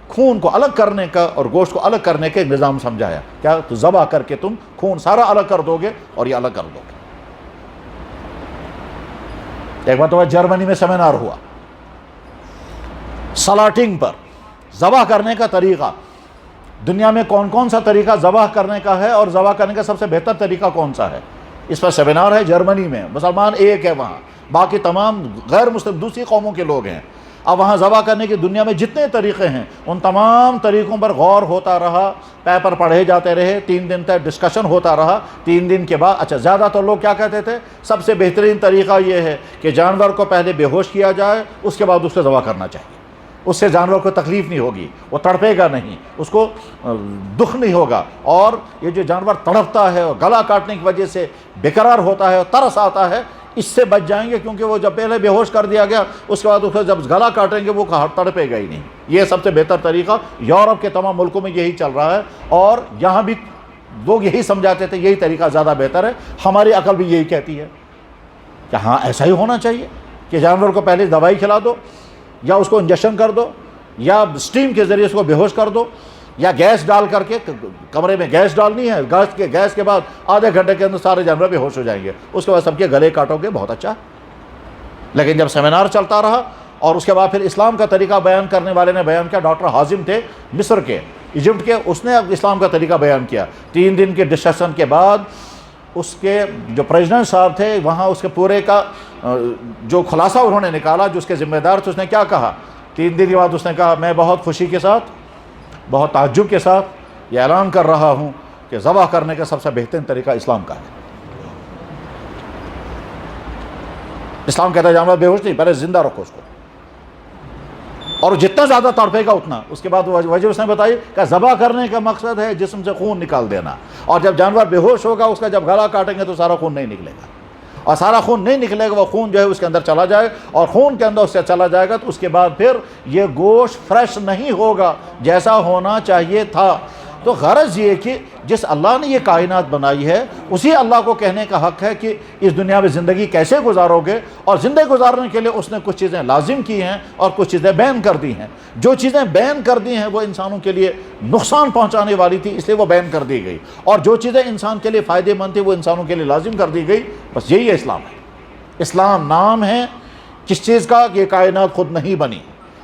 خون کو الگ کرنے کا اور گوشت کو الگ کرنے کا نظام سمجھایا۔ کیا؟ تو ذبح کر کے تم خون سارا الگ کر دو گے اور یہ الگ کر دو گے۔ ایک بار تو جرمنی میں سیمینار ہوا سلاٹنگ پر، ذبح کرنے کا طریقہ، دنیا میں کون کون سا طریقہ ذبح کرنے کا ہے اور ذبح کرنے کا سب سے بہتر طریقہ کون سا ہے، اس پر سیمینار ہے جرمنی میں۔ مسلمان ایک ہے وہاں، باقی تمام غیر مسلم دوسری قوموں کے لوگ ہیں۔ اب وہاں ذبح کرنے کی دنیا میں جتنے طریقے ہیں ان تمام طریقوں پر غور ہوتا رہا، پیپر پڑھے جاتے رہے، 3 دن تک ڈسکشن ہوتا رہا۔ 3 دن کے بعد اچھا زیادہ تر لوگ کیا کہتے تھے، سب سے بہترین طریقہ یہ ہے کہ جانور کو پہلے بے ہوش کیا جائے، اس کے بعد اس سے ذبح کرنا چاہیے۔ اس سے جانور کو تکلیف نہیں ہوگی، وہ تڑپے گا نہیں، اس کو دکھ نہیں ہوگا، اور یہ جو جانور تڑپتا ہے اور گلا کاٹنے کی وجہ سے بیقرار ہوتا ہے اور ترس آتا ہے، اس سے بچ جائیں گے، کیونکہ وہ جب پہلے بے ہوش کر دیا گیا اس کے بعد اس کو جب گلا کاٹیں گے وہ تڑپے گا ہی نہیں۔ یہ سب سے بہتر طریقہ یورپ کے تمام ملکوں میں یہی چل رہا ہے، اور یہاں بھی لوگ یہی سمجھاتے تھے یہی طریقہ زیادہ بہتر ہے۔ ہماری عقل بھی یہی کہتی ہے کہ ہاں ایسا ہی ہونا چاہیے کہ جانور کو پہلے دوائی کھلا دو، یا اس کو انجیکشن کر دو، یا اسٹیم کے ذریعے اس کو بے ہوش کر دو، یا گیس ڈال کر کے، کمرے میں گیس ڈالنی ہے، گیس کے بعد آدھے گھنٹے کے اندر سارے جانور بے ہوش ہو جائیں گے، اس کے بعد سب کے گلے کاٹو گے، بہت اچھا۔ لیکن جب سیمینار چلتا رہا اور اس کے بعد پھر اسلام کا طریقہ بیان کرنے والے نے بیان کیا، ڈاکٹر حازم تھے مصر کے، ایجپٹ کے، اس نے اسلام کا طریقہ بیان کیا۔ 3 دن کے ڈسکشن کے بعد اس کے جو پریزیڈنٹ صاحب تھے وہاں، اس کے پورے کا جو خلاصہ انہوں نے نکالا، جو اس کے ذمہ دار تھے، اس نے کیا کہا 3 دن کے بعد، اس نے کہا میں بہت خوشی کے ساتھ، بہت تعجب کے ساتھ یہ اعلان کر رہا ہوں کہ ذبح کرنے کا سب سے بہترین طریقہ اسلام کا ہے۔ اسلام کہتا ہے جانور بے ہوش نہیں، پہلے زندہ رکھو اس کو، اور جتنا زیادہ تڑپے گا اتنا۔ اس کے بعد وجہ اس نے بتائی کہ ذبح کرنے کا مقصد ہے جسم سے خون نکال دینا، اور جب جانور بے ہوش ہوگا اس کا جب گلا کاٹیں گے تو سارا خون نہیں نکلے گا، اور سارا خون نہیں نکلے گا، وہ خون جو ہے اس کے اندر چلا جائے، اور خون کے اندر اس سے چلا جائے گا تو اس کے بعد پھر یہ گوشت فریش نہیں ہوگا جیسا ہونا چاہیے تھا۔ تو غرض یہ کہ جس اللہ نے یہ کائنات بنائی ہے اسی اللہ کو کہنے کا حق ہے کہ اس دنیا میں زندگی کیسے گزارو گے، اور زندگی گزارنے کے لیے اس نے کچھ چیزیں لازم کی ہیں اور کچھ چیزیں بین کر دی ہیں۔ جو چیزیں بین کر دی ہیں وہ انسانوں کے لیے نقصان پہنچانے والی تھی، اس لیے وہ بین کر دی گئی، اور جو چیزیں انسان کے لیے فائدہ مند تھی وہ انسانوں کے لیے لازم کر دی گئی۔ بس یہی ہے اسلام ہے۔ اسلام نام ہے کس چیز کا؟ کہ یہ کائنات خود نہیں بنی.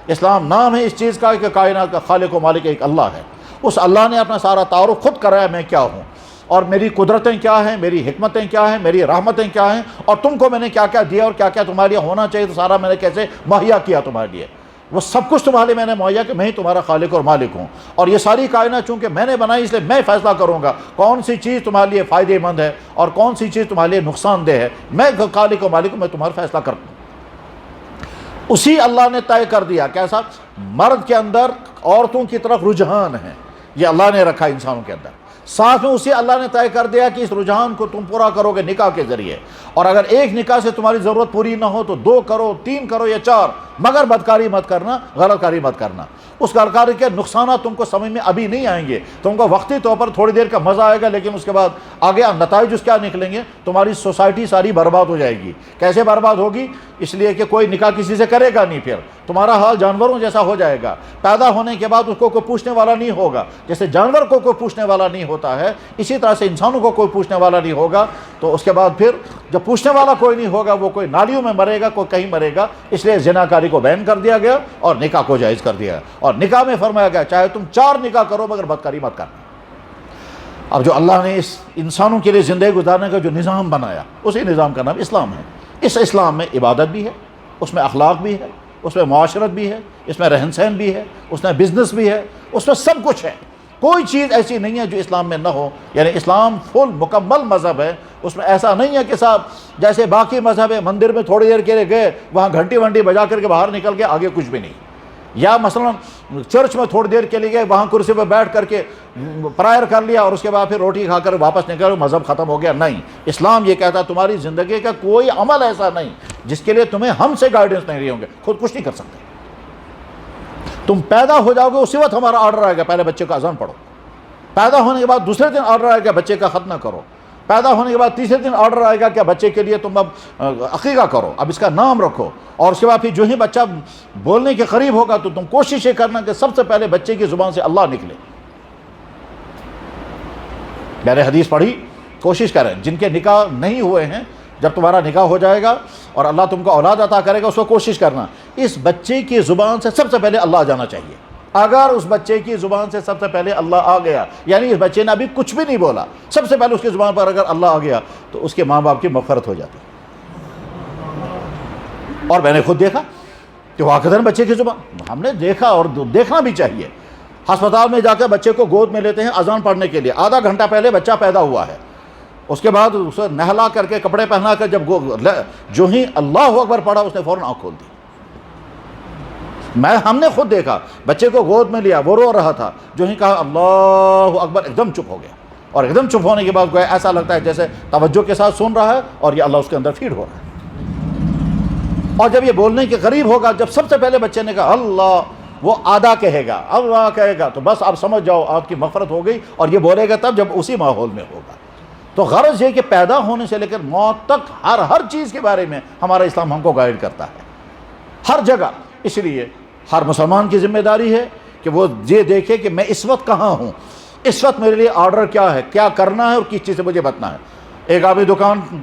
اسلام نام ہے اس چیز کا کہ کائنات کا خالق و مالک ایک اللہ ہے. اس اللہ نے اپنا سارا تعارف خود کرایا میں کیا ہوں، اور میری قدرتیں کیا ہیں، میری حکمتیں کیا ہیں، میری رحمتیں کیا ہیں، اور تم کو میں نے کیا کیا دیا اور کیا کیا تمہارے لیے ہونا چاہیے تو سارا میں نے کیسے مہیا کیا تمہارے لیے. وہ سب کچھ تمہارے لیے میں نے مہیا کہ میں ہی تمہارا خالق اور مالک ہوں. اور یہ ساری کائنات چونکہ میں نے بنائی، اس لیے میں فیصلہ کروں گا کون سی چیز تمہارے لیے فائدہ مند ہے اور کون سی چیز تمہارے لیے نقصان دہ ہے. میں خالق و مالک ہوں، میں تمہارا فیصلہ کرتا ہوں. اسی اللہ نے طے کر دیا. کیسا؟ مرد کے اندر عورتوں کی طرف رجحان ہے، یہ اللہ نے رکھا انسانوں کے اندر. ساتھ میں اسی اللہ نے طے کر دیا کہ اس رجحان کو تم پورا کرو گے نکاح کے ذریعے. اور اگر ایک نکاح سے تمہاری ضرورت پوری نہ ہو تو 2 کرو، 3 کرو یا 4، مگر بدکاری مت کرنا، غلط کاری مت کرنا. اس غلط کاری کے نقصانات تم کو سمجھ میں ابھی نہیں آئیں گے. تم کو وقتی طور پر تھوڑی دیر کا مزہ آئے گا، لیکن اس کے بعد آگے نتائج اس کیا نکلیں گے؟ تمہاری سوسائٹی ساری برباد ہو جائے گی. کیسے برباد ہوگی؟ اس لیے کہ کوئی نکاح کسی سے کرے گا نہیں. پھر تمہارا حال جانوروں جیسا ہو جائے گا. پیدا ہونے کے بعد اس کو کوئی پوچھنے والا نہیں ہوگا. جیسے جانور کو کوئی پوچھنے والا نہیں ہوتا ہے، اسی طرح سے انسانوں کو کوئی پوچھنے والا نہیں ہوگا. تو اس کے بعد پھر جب پوچھنے والا کوئی نہیں ہوگا، وہ کوئی نالیوں میں مرے گا، کوئی کہیں مرے گا. اس لیے زناکاری کو بین کر دیا گیا اور نکاح کو جائز کر دیا. اور نکاح میں فرمایا گیا چاہے تم 4 نکاح کرو مگر بدکاری مت کرنا. اب جو اللہ نے اس انسانوں کے لیے زندگی گزارنے کا جو نظام بنایا، اسی نظام کا نام اسلام ہے. اس اسلام میں عبادت بھی ہے، اس میں اخلاق بھی ہے، اس میں معاشرت بھی ہے، اس میں رہن سہن بھی ہے، اس میں بزنس بھی ہے، اس میں سب کچھ ہے. کوئی چیز ایسی نہیں ہے جو اسلام میں نہ ہو. یعنی اسلام فل مکمل مذہب ہے. اس میں ایسا نہیں ہے کہ صاحب جیسے باقی مذہب ہے مندر میں تھوڑی دیر کے لیے گئے، وہاں گھنٹی ونٹی بجا کر کے باہر نکل کے آگے کچھ بھی نہیں. یا مثلا چرچ میں تھوڑی دیر کے لیے گئے، وہاں کرسی پہ بیٹھ کر کے پرائر کر لیا اور اس کے بعد پھر روٹی کھا کر واپس نکل، مذہب ختم ہو گیا. نہیں، اسلام یہ کہتا ہے تمہاری زندگی کا کوئی عمل ایسا نہیں جس کے لیے تمہیں ہم سے گائیڈنس نہیں رہی ہوں گے. خود کچھ نہیں کر سکتے. تم پیدا ہو جاؤ گے اسی وقت ہمارا آرڈر آئے گا پہلے بچے کا اذان پڑھو. پیدا ہونے کے بعد دوسرے دن آرڈر آئے گا بچے کا ختنہ کرو. پیدا ہونے کے بعد تیسرے دن آرڈر آئے گا کہ بچے کے لیے تم اب عقیقہ کرو، اب اس کا نام رکھو. اور اس کے بعد پھر جو ہی بچہ بولنے کے قریب ہوگا تو تم کوشش یہ کرنا کہ سب سے پہلے بچے کی زبان سے اللہ نکلے. میں نے حدیث پڑھی، کوشش کریں جن کے نکاح نہیں ہوئے ہیں، جب تمہارا نکاح ہو جائے گا اور اللہ تم کو اولاد عطا کرے گا، اس کو کوشش کرنا اس بچے کی زبان سے سب سے پہلے اللہ آ جانا چاہیے. اگر اس بچے کی زبان سے سب سے پہلے اللہ آ گیا، یعنی اس بچے نے ابھی کچھ بھی نہیں بولا، سب سے پہلے اس کی زبان پر اگر اللہ آ گیا تو اس کے ماں باپ کی مغفرت ہو جاتی. اور میں نے خود دیکھا کہ واقعاً بچے کی زبان ہم نے دیکھا، اور دیکھنا بھی چاہیے. ہسپتال میں جا کر بچے کو گود میں لیتے ہیں اذان پڑھنے کے لیے. آدھا گھنٹہ پہلے بچہ پیدا ہوا ہے، اس کے بعد اسے نہلا کر کے کپڑے پہنا کر جب جو ہی اللہ اکبر پڑھا اس نے فوراً آنکھ کھول دی. ہم نے خود دیکھا، بچے کو گود میں لیا، وہ رو رہا تھا، جو ہی کہا اللہ اکبر ایک دم چپ ہو گیا. اور ایک دم چپ ہونے کے بعد ایسا لگتا ہے جیسے توجہ کے ساتھ سن رہا ہے اور یہ اللہ اس کے اندر فیڈ ہو رہا ہے. اور جب یہ بولنے کے قریب ہوگا، جب سب سے پہلے بچے نے کہا اللہ، وہ آدھا کہے گا، اللہ کہے گا، تو بس آپ سمجھ جاؤ آپ کی مغفرت ہو گئی. اور یہ بولے گا تب جب اسی ماحول میں ہوگا. تو غرض یہ کہ پیدا ہونے سے لے کر موت تک ہر چیز کے بارے میں ہمارا اسلام ہم کو گائیڈ کرتا ہے، ہر جگہ. اس لیے ہر مسلمان کی ذمہ داری ہے کہ وہ یہ دیکھے کہ میں اس وقت کہاں ہوں، اس وقت میرے لیے آرڈر کیا ہے، کیا کرنا ہے اور کس چیز سے مجھے بچنا ہے. ایک آدمی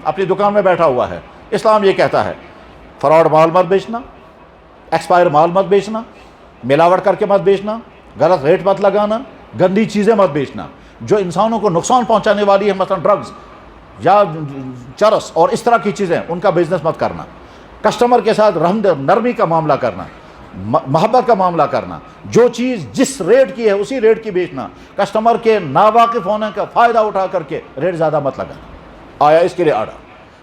اپنی دکان میں بیٹھا ہوا ہے. اسلام یہ کہتا ہے فراڈ مال مت بیچنا، ایکسپائر مال مت بیچنا، ملاوٹ کر کے مت بیچنا، غلط ریٹ مت لگانا، گندی چیزیں مت بیچنا جو انسانوں کو نقصان پہنچانے والی ہے، مثلا ڈرگز یا چرس اور اس طرح کی چیزیں، ان کا بزنس مت کرنا. کسٹمر کے ساتھ نرمی کا معاملہ کرنا، محبت کا معاملہ کرنا، جو چیز جس ریٹ کی ہے اسی ریٹ کی بیچنا، کسٹمر کے ناواقف ہونے کا فائدہ اٹھا کر کے ریٹ زیادہ مت لگانا. آیا اس کے لیے آرڈر.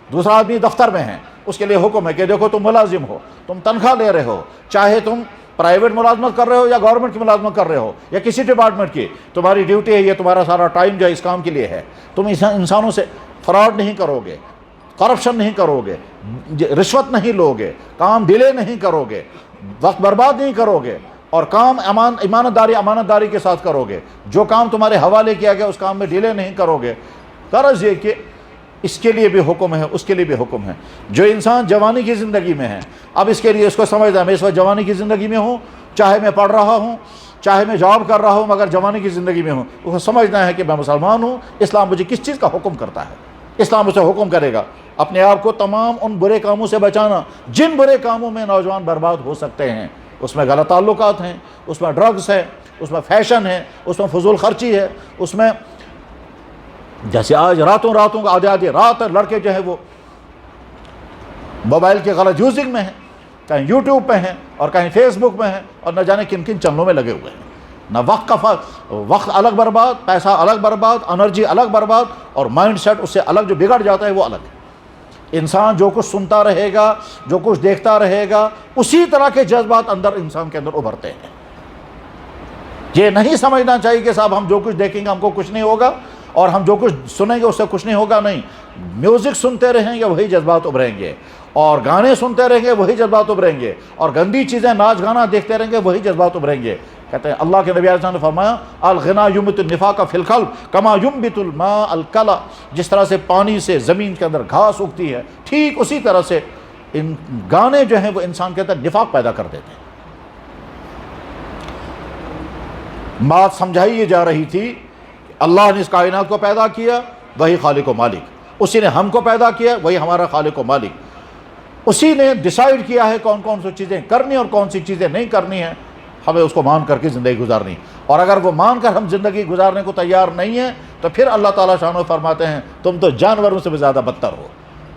دوسرا آدمی دفتر میں ہے، اس کے لیے حکم ہے کہ دیکھو تم ملازم ہو، تم تنخواہ لے رہے ہو، چاہے تم پرائیویٹ ملازمت کر رہے ہو یا گورنمنٹ کی ملازمت کر رہے ہو یا کسی ڈپارٹمنٹ کی، تمہاری ڈیوٹی ہے، یہ تمہارا سارا ٹائم جو ہے اس کام کے لیے ہے. تم انسانوں سے فراڈ نہیں کرو گے، کرپشن نہیں کرو گے، رشوت نہیں لو گے، کام ڈیلے نہیں کرو گے، وقت برباد نہیں کرو گے، اور کام امانت داری کے ساتھ کرو گے. جو کام تمہارے حوالے کیا گیا اس کام میں ڈیلے نہیں کرو گے. غرض یہ کہ اس کے لیے بھی حکم ہے، اس کے لیے بھی حکم ہے. جو انسان جوانی کی زندگی میں ہے، اب اس کے لیے اس کو سمجھنا ہے میں اس وقت جوانی کی زندگی میں ہوں، چاہے میں پڑھ رہا ہوں، چاہے میں جاب کر رہا ہوں، مگر جوانی کی زندگی میں ہوں. اس کو سمجھنا ہے کہ میں مسلمان ہوں، اسلام مجھے کس چیز کا حکم کرتا ہے. اسلام اسے حکم کرے گا اپنے آپ کو تمام ان برے کاموں سے بچانا جن برے کاموں میں نوجوان برباد ہو سکتے ہیں۔ اس میں غلط تعلقات ہیں، اس میں ڈرگز ہے، اس میں فیشن ہے، اس میں فضول خرچی ہے، اس میں جیسے آج راتوں کو آدھی رات لڑکے جو ہے وہ موبائل کے غلط یوزنگ میں ہیں، کہیں یوٹیوب پہ ہیں اور کہیں فیس بک میں ہیں، اور نہ جانے کن کن چنلوں میں لگے ہوئے ہیں۔ نہ وقت الگ برباد، پیسہ الگ برباد، انرجی الگ برباد، اور مائنڈ سیٹ اس سے الگ جو بگڑ جاتا ہے وہ الگ ہے۔ انسان جو کچھ سنتا رہے گا، جو کچھ دیکھتا رہے گا، اسی طرح کے جذبات اندر انسان کے اندر ابھرتے ہیں۔ یہ نہیں سمجھنا چاہیے کہ صاحب ہم جو کچھ دیکھیں گے ہم کو کچھ نہیں ہوگا، اور ہم جو کچھ سنیں گے اس سے کچھ نہیں ہوگا۔ نہیں، میوزک سنتے رہیں گے وہی جذبات ابھریں گے، اور گانے سنتے رہیں گے وہی جذبات ابھریں گے، اور گندی چیزیں ناچ گانا دیکھتے رہیں گے وہی جذبات ابھریں گے۔ کہتے ہیں اللہ کے نبی علیہ السلام نے فرمایا الغنا یمبت النفاق فی القلب کما یمبت الماء الکلا، جس طرح سے پانی سے زمین کے اندر گھاس اگتی ہے، ٹھیک اسی طرح سے ان گانے جو ہیں وہ انسان کے اندر نفاق پیدا کر دیتے ہیں۔ بات سمجھائی یہ جا رہی تھی اللہ نے اس کائنات کو پیدا کیا، وہی خالق و مالک، اسی نے ہم کو پیدا کیا، وہی ہمارا خالق و مالک، اسی نے ڈیسائیڈ کیا ہے کون کون سی چیزیں کرنی اور کون سی چیزیں نہیں کرنی ہیں، ہمیں اس کو مان کر کے زندگی گزارنی۔ اور اگر وہ مان کر ہم زندگی گزارنے کو تیار نہیں ہیں تو پھر اللہ تعالیٰ شانہ فرماتے ہیں تم تو جانوروں سے بھی زیادہ بدتر ہو،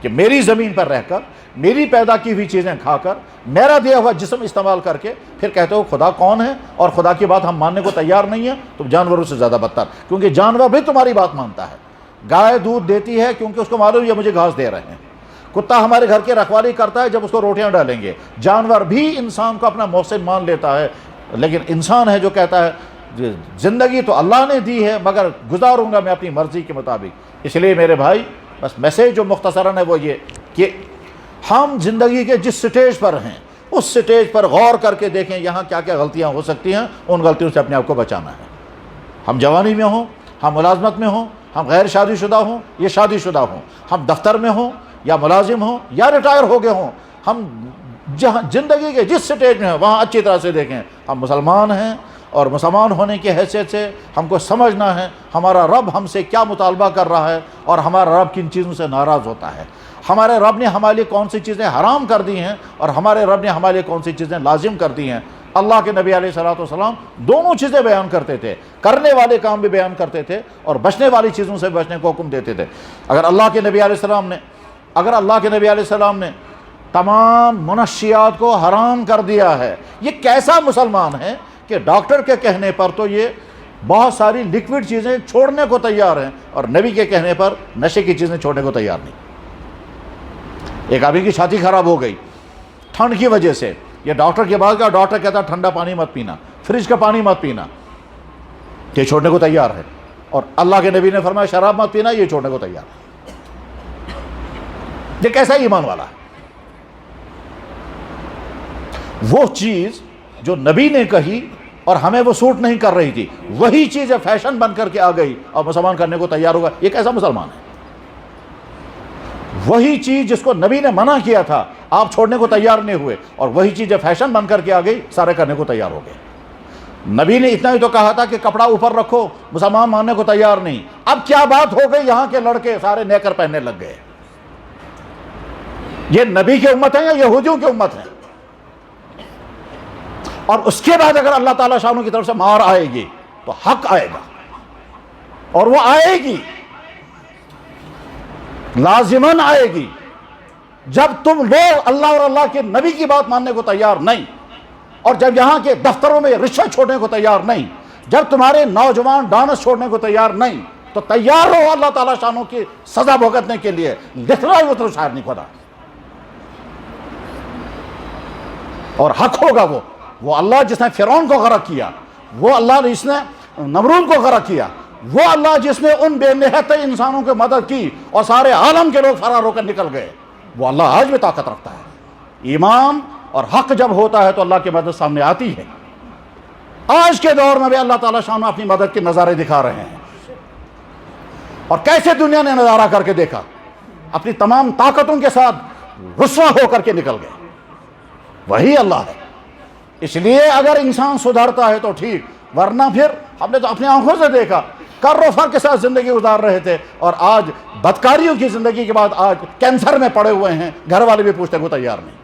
کہ میری زمین پر رہ کر، میری پیدا کی ہوئی چیزیں کھا کر، میرا دیا ہوا جسم استعمال کر کے پھر کہتے ہو خدا کون ہے، اور خدا کی بات ہم ماننے کو تیار نہیں ہیں، تم جانوروں سے زیادہ بدتر، کیونکہ جانور بھی تمہاری بات مانتا ہے۔ گائے دودھ دیتی ہے کیونکہ اس کو معلوم ہے مجھے گھاس دے رہے ہیں، کتا ہمارے گھر کی رکھوالی کرتا ہے جب اس کو روٹیاں ڈالیں گے، جانور بھی انسان کو اپنا محسن مان لیتا ہے، لیکن انسان ہے جو کہتا ہے زندگی تو اللہ نے دی ہے مگر گزاروں گا میں اپنی مرضی کے مطابق۔ اس لیے میرے بھائی بس میسیج جو مختصراً ہے وہ یہ کہ ہم زندگی کے جس سٹیج پر ہیں اس سٹیج پر غور کر کے دیکھیں یہاں کیا کیا غلطیاں ہو سکتی ہیں، ان غلطیوں سے اپنے آپ کو بچانا ہے۔ ہم جوانی میں ہوں، ہم ملازمت میں ہوں، ہم غیر شادی شدہ ہوں یا شادی شدہ ہوں، ہم دفتر میں ہوں یا ملازم ہوں یا ریٹائر ہو گئے ہوں، ہم جہاں زندگی کے جس سٹیج میں ہیں وہاں اچھی طرح سے دیکھیں ہم مسلمان ہیں، اور مسلمان ہونے کی حیثیت سے ہم کو سمجھنا ہے ہمارا رب ہم سے کیا مطالبہ کر رہا ہے اور ہمارا رب کن چیزوں سے ناراض ہوتا ہے، ہمارے رب نے ہمارے لیے کون سی چیزیں حرام کر دی ہیں اور ہمارے رب نے ہمارے لیے کون سی چیزیں لازم کر دی ہیں۔ اللہ کے نبی علیہ السلام دونوں چیزیں بیان کرتے تھے، کرنے والے کام بھی بیان کرتے تھے اور بچنے والی چیزوں سے بچنے کو حکم دیتے تھے۔ اگر اللہ کے نبی علیہ السلام نے تمام منشیات کو حرام کر دیا ہے، یہ کیسا مسلمان ہے کہ ڈاکٹر کے کہنے پر تو یہ بہت ساری لیکوڈ چیزیں چھوڑنے کو تیار ہیں اور نبی کے کہنے پر نشے کی چیزیں چھوڑنے کو تیار نہیں۔ ایک آدمی کی چھاتی خراب ہو گئی ٹھنڈ کی وجہ سے، یہ ڈاکٹر کے بعد کا ڈاکٹر کہتا ٹھنڈا پانی مت پینا، فریج کا پانی مت پینا، یہ چھوڑنے کو تیار ہے، اور اللہ کے نبی نے فرمایا شراب مت پینا، یہ چھوڑنے کو تیار ہے۔ یہ کیسا ایمان والا ہے؟ وہ چیز جو نبی نے کہی اور ہمیں وہ سوٹ نہیں کر رہی تھی، وہی چیز فیشن بن کر کے آ گئی اور مسلمان کرنے کو تیار ہوگا، یہ کیسا مسلمان ہے؟ وہی چیز جس کو نبی نے منع کیا تھا آپ چھوڑنے کو تیار نہیں ہوئے، اور وہی چیز جب فیشن بن کر کے آ گئی سارے کرنے کو تیار ہو گئے۔ نبی نے اتنا ہی تو کہا تھا کہ کپڑا اوپر رکھو، مسلمان ماننے کو تیار نہیں۔ اب کیا بات ہو گئی، یہاں کے لڑکے سارے نیکر پہننے لگ گئے۔ یہ نبی کی امت ہے یا یہودیوں کی امت ہے؟ اور اس کے بعد اگر اللہ تعالیٰ شانوں کی طرف سے مار آئے گی تو حق آئے گا، اور وہ آئے گی، لازماً آئے گی، جب تم لوگ اللہ اور اللہ کے نبی کی بات ماننے کو تیار نہیں، اور جب یہاں کے دفتروں میں رشوت چھوڑنے کو تیار نہیں، جب تمہارے نوجوان ڈانس چھوڑنے کو تیار نہیں، تو تیار ہو اللہ تعالیٰ شانوں کی سزا بھگتنے کے لیے۔ لکھنا ہی وہ تو شاعر نہیں خدا، اور حق ہوگا وہ اللہ جس نے فرعون کو غرق کیا، وہ اللہ جس نے نمرود کو غرق کیا، وہ اللہ جس نے ان بے نہایت انسانوں کی مدد کی اور سارے عالم کے لوگ فرار ہو کر نکل گئے، وہ اللہ آج بھی طاقت رکھتا ہے۔ ایمان اور حق جب ہوتا ہے تو اللہ کی مدد سامنے آتی ہے۔ آج کے دور میں بھی اللہ تعالیٰ شان اپنی مدد کے نظارے دکھا رہے ہیں، اور کیسے دنیا نے نظارہ کر کے دیکھا، اپنی تمام طاقتوں کے ساتھ رسوا ہو کر کے نکل گئے۔ وہی اللہ ہے۔ اس لیے اگر انسان سدھرتا ہے تو ٹھیک، ورنہ پھر ہم نے تو اپنی آنکھوں سے دیکھا کر و فر کے ساتھ زندگی گزار رہے تھے، اور آج بدکاریوں کی زندگی کے بعد آج کینسر میں پڑے ہوئے ہیں، گھر والے بھی پوچھنے کو تیار نہیں۔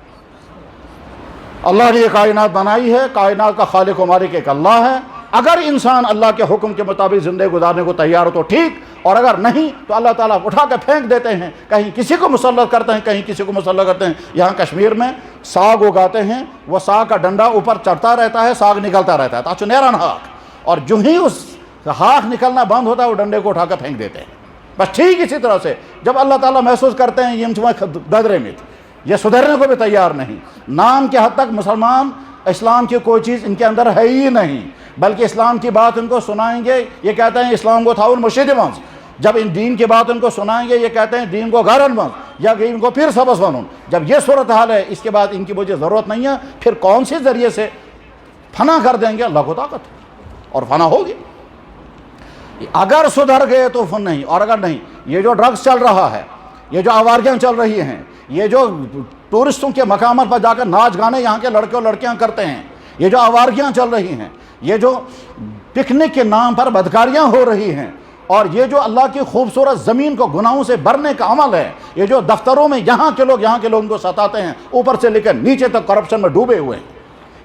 اللہ نے یہ کائنات بنائی ہے، کائنات کا خالق و مالک ایک اللہ ہے۔ اگر انسان اللہ کے حکم کے مطابق زندگی گزارنے کو تیار ہو تو ٹھیک، اور اگر نہیں تو اللہ تعالیٰ اٹھا کے پھینک دیتے ہیں، کہیں کسی کو مسلط کرتے ہیں، کہیں کسی کو مسلط کرتے ہیں۔ یہاں کشمیر میں ساگ اگاتے ہیں، وہ ساگ کا ڈنڈا اوپر چڑھتا رہتا ہے، ساگ نکلتا رہتا ہے، تاچو نیران ہاک، اور جو ہی اس ہاک نکلنا بند ہوتا ہے وہ ڈنڈے کو اٹھا کے پھینک دیتے ہیں۔ بس ٹھیک اسی طرح سے جب اللہ تعالیٰ محسوس کرتے ہیں یہ ددرے میں یہ سدھرنے کو بھی تیار نہیں، نام کے حد تک مسلمان، اسلام کی کوئی چیز ان کے اندر ہے ہی نہیں، بلکہ اسلام کی بات ان کو سنائیں گے یہ کہتے ہیں اسلام کو تھاون مرشد منز، جب ان دین کی بات ان کو سنائیں گے یہ کہتے ہیں دین کو گھرن منز، یا کہ ان کو پھر سبس بنون۔ جب یہ صورتحال ہے اس کے بعد ان کی مجھے ضرورت نہیں ہے، پھر کون سے ذریعے سے فنا کر دیں گے؟ اللہ کو طاقت ہے اور فنا ہوگی۔ اگر سدھر گئے تو فن نہیں، اور اگر نہیں، یہ جو ڈرگز چل رہا ہے، یہ جو آوارگیاں چل رہی ہیں، یہ جو ٹورسٹوں کے مقامات پر جا کر ناچ گانے یہاں کے لڑکے اور لڑکیاں کرتے ہیں، یہ جو آوارگیاں چل رہی ہیں، یہ جو پکنک کے نام پر بدکاریاں ہو رہی ہیں، اور یہ جو اللہ کی خوبصورت زمین کو گناہوں سے بھرنے کا عمل ہے، یہ جو دفتروں میں یہاں کے لوگ کو ستاتے ہیں، اوپر سے لے کر نیچے تک کرپشن میں ڈوبے ہوئے ہیں،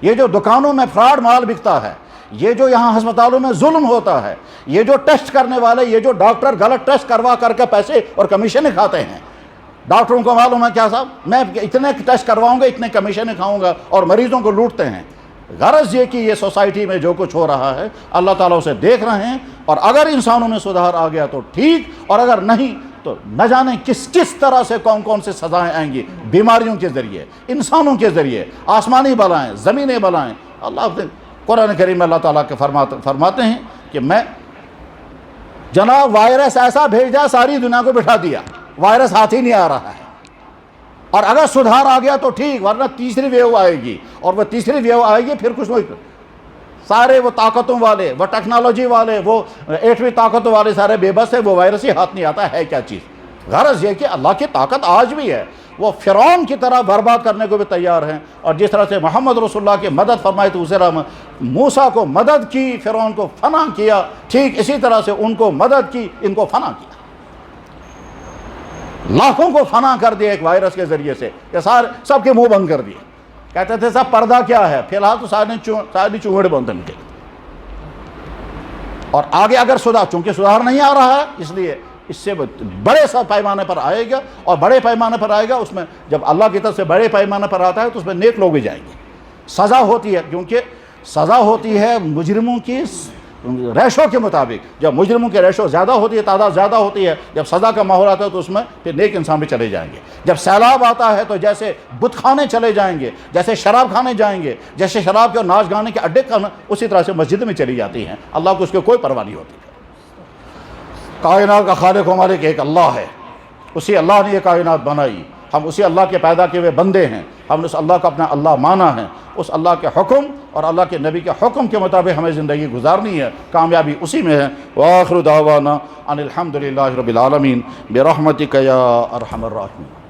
یہ جو دکانوں میں فراڈ مال بکتا ہے، یہ جو یہاں ہسپتالوں میں ظلم ہوتا ہے، یہ جو ٹیسٹ کرنے والے، یہ جو ڈاکٹر غلط ٹیسٹ کروا کر کے پیسے اور کمیشنیں کھاتے ہیں، ڈاکٹروں کو معلوم ہے کیا صاحب میں اتنے ٹیسٹ کرواؤں گا، اتنے کمیشنیں کھاؤں گا، اور مریضوں کو لوٹتے ہیں۔ غرض یہ کہ یہ سوسائٹی میں جو کچھ ہو رہا ہے اللہ تعالیٰ اسے دیکھ رہے ہیں، اور اگر انسانوں میں سدھار آ گیا تو ٹھیک، اور اگر نہیں تو نہ جانے کس طرح سے کون سے سزائیں آئیں گی، بیماریوں کے ذریعے، انسانوں کے ذریعے، آسمانی بلائیں، زمینی بلائیں۔ اللہ قرآن کریم میں اللہ تعالیٰ کے فرماتے ہیں کہ میں جناب وائرس ایسا بھیجا ساری دنیا کو بٹھا دیا، وائرس ہاتھ ہی نہیں آ رہا ہے، اور اگر سدھار آ گیا تو ٹھیک، ورنہ تیسری ویو آئے گی، اور وہ تیسری ویو آئے گی پھر کچھ نہیں، سارے وہ طاقتوں والے، وہ ٹیکنالوجی والے، وہ ایٹمی طاقتوں والے سارے بے بس ہے، وہ وائرس ہی ہاتھ نہیں آتا ہے کیا چیز۔ غرض یہ کہ اللہ کی طاقت آج بھی ہے، وہ فرعون کی طرح برباد کرنے کو بھی تیار ہیں، اور جس طرح سے محمد رسول اللہ کی مدد فرمائی تو اسی طرح موسیٰ کو مدد کی، فرعون کو فنا کیا، ٹھیک اسی طرح سے ان کو مدد کی، ان کو فنا کیا، لاکھوں کو فنا کر دیا ایک وائرس کے ذریعے سے، کہ سب کے منہ بند کر دیے۔ کہتے تھے صاحب پردہ کیا ہے، فی الحال تو سارے چونگڑے بند ان کے، اور آگے اگر چونکہ سدھار نہیں آ رہا ہے، اس لیے اس سے بڑے سا پیمانے پر آئے گا، اور بڑے پیمانے پر آئے گا، اس میں جب اللہ کی طرف سے بڑے پیمانے پر آتا ہے تو اس میں نیک لوگ بھی جائیں گے، سزا ہوتی ہے، کیونکہ سزا ہوتی ہے مجرموں کی ریشو کے مطابق، جب مجرموں کے ریشو زیادہ ہوتی ہے، تعداد زیادہ ہوتی ہے، جب سزا کا ماحول آتا ہے تو اس میں پھر نیک انسان بھی چلے جائیں گے۔ جب سیلاب آتا ہے تو جیسے بت خانے چلے جائیں گے، جیسے شراب کھانے جائیں گے، جیسے شراب کے اور ناچ گانے کے اڈے اسی طرح سے مسجد میں چلی جاتی ہیں، اللہ کو اس کی کوئی پرواہ نہیں ہوتی۔ کائنات کا خالق و مالک ایک اللہ ہے، اسی اللہ نے یہ کائنات بنائی، ہم اسی اللہ کے پیدا کیے ہوئے بندے ہیں، ہم نے اس اللہ کو اپنا اللہ مانا ہے، اس اللہ کے حکم اور اللہ کے نبی کے حکم کے مطابق ہمیں زندگی گزارنی ہے، کامیابی اسی میں ہے۔ وآخر دعوانا ان الحمد للہ رب العالمین برحمتک یا ارحم الراحمین۔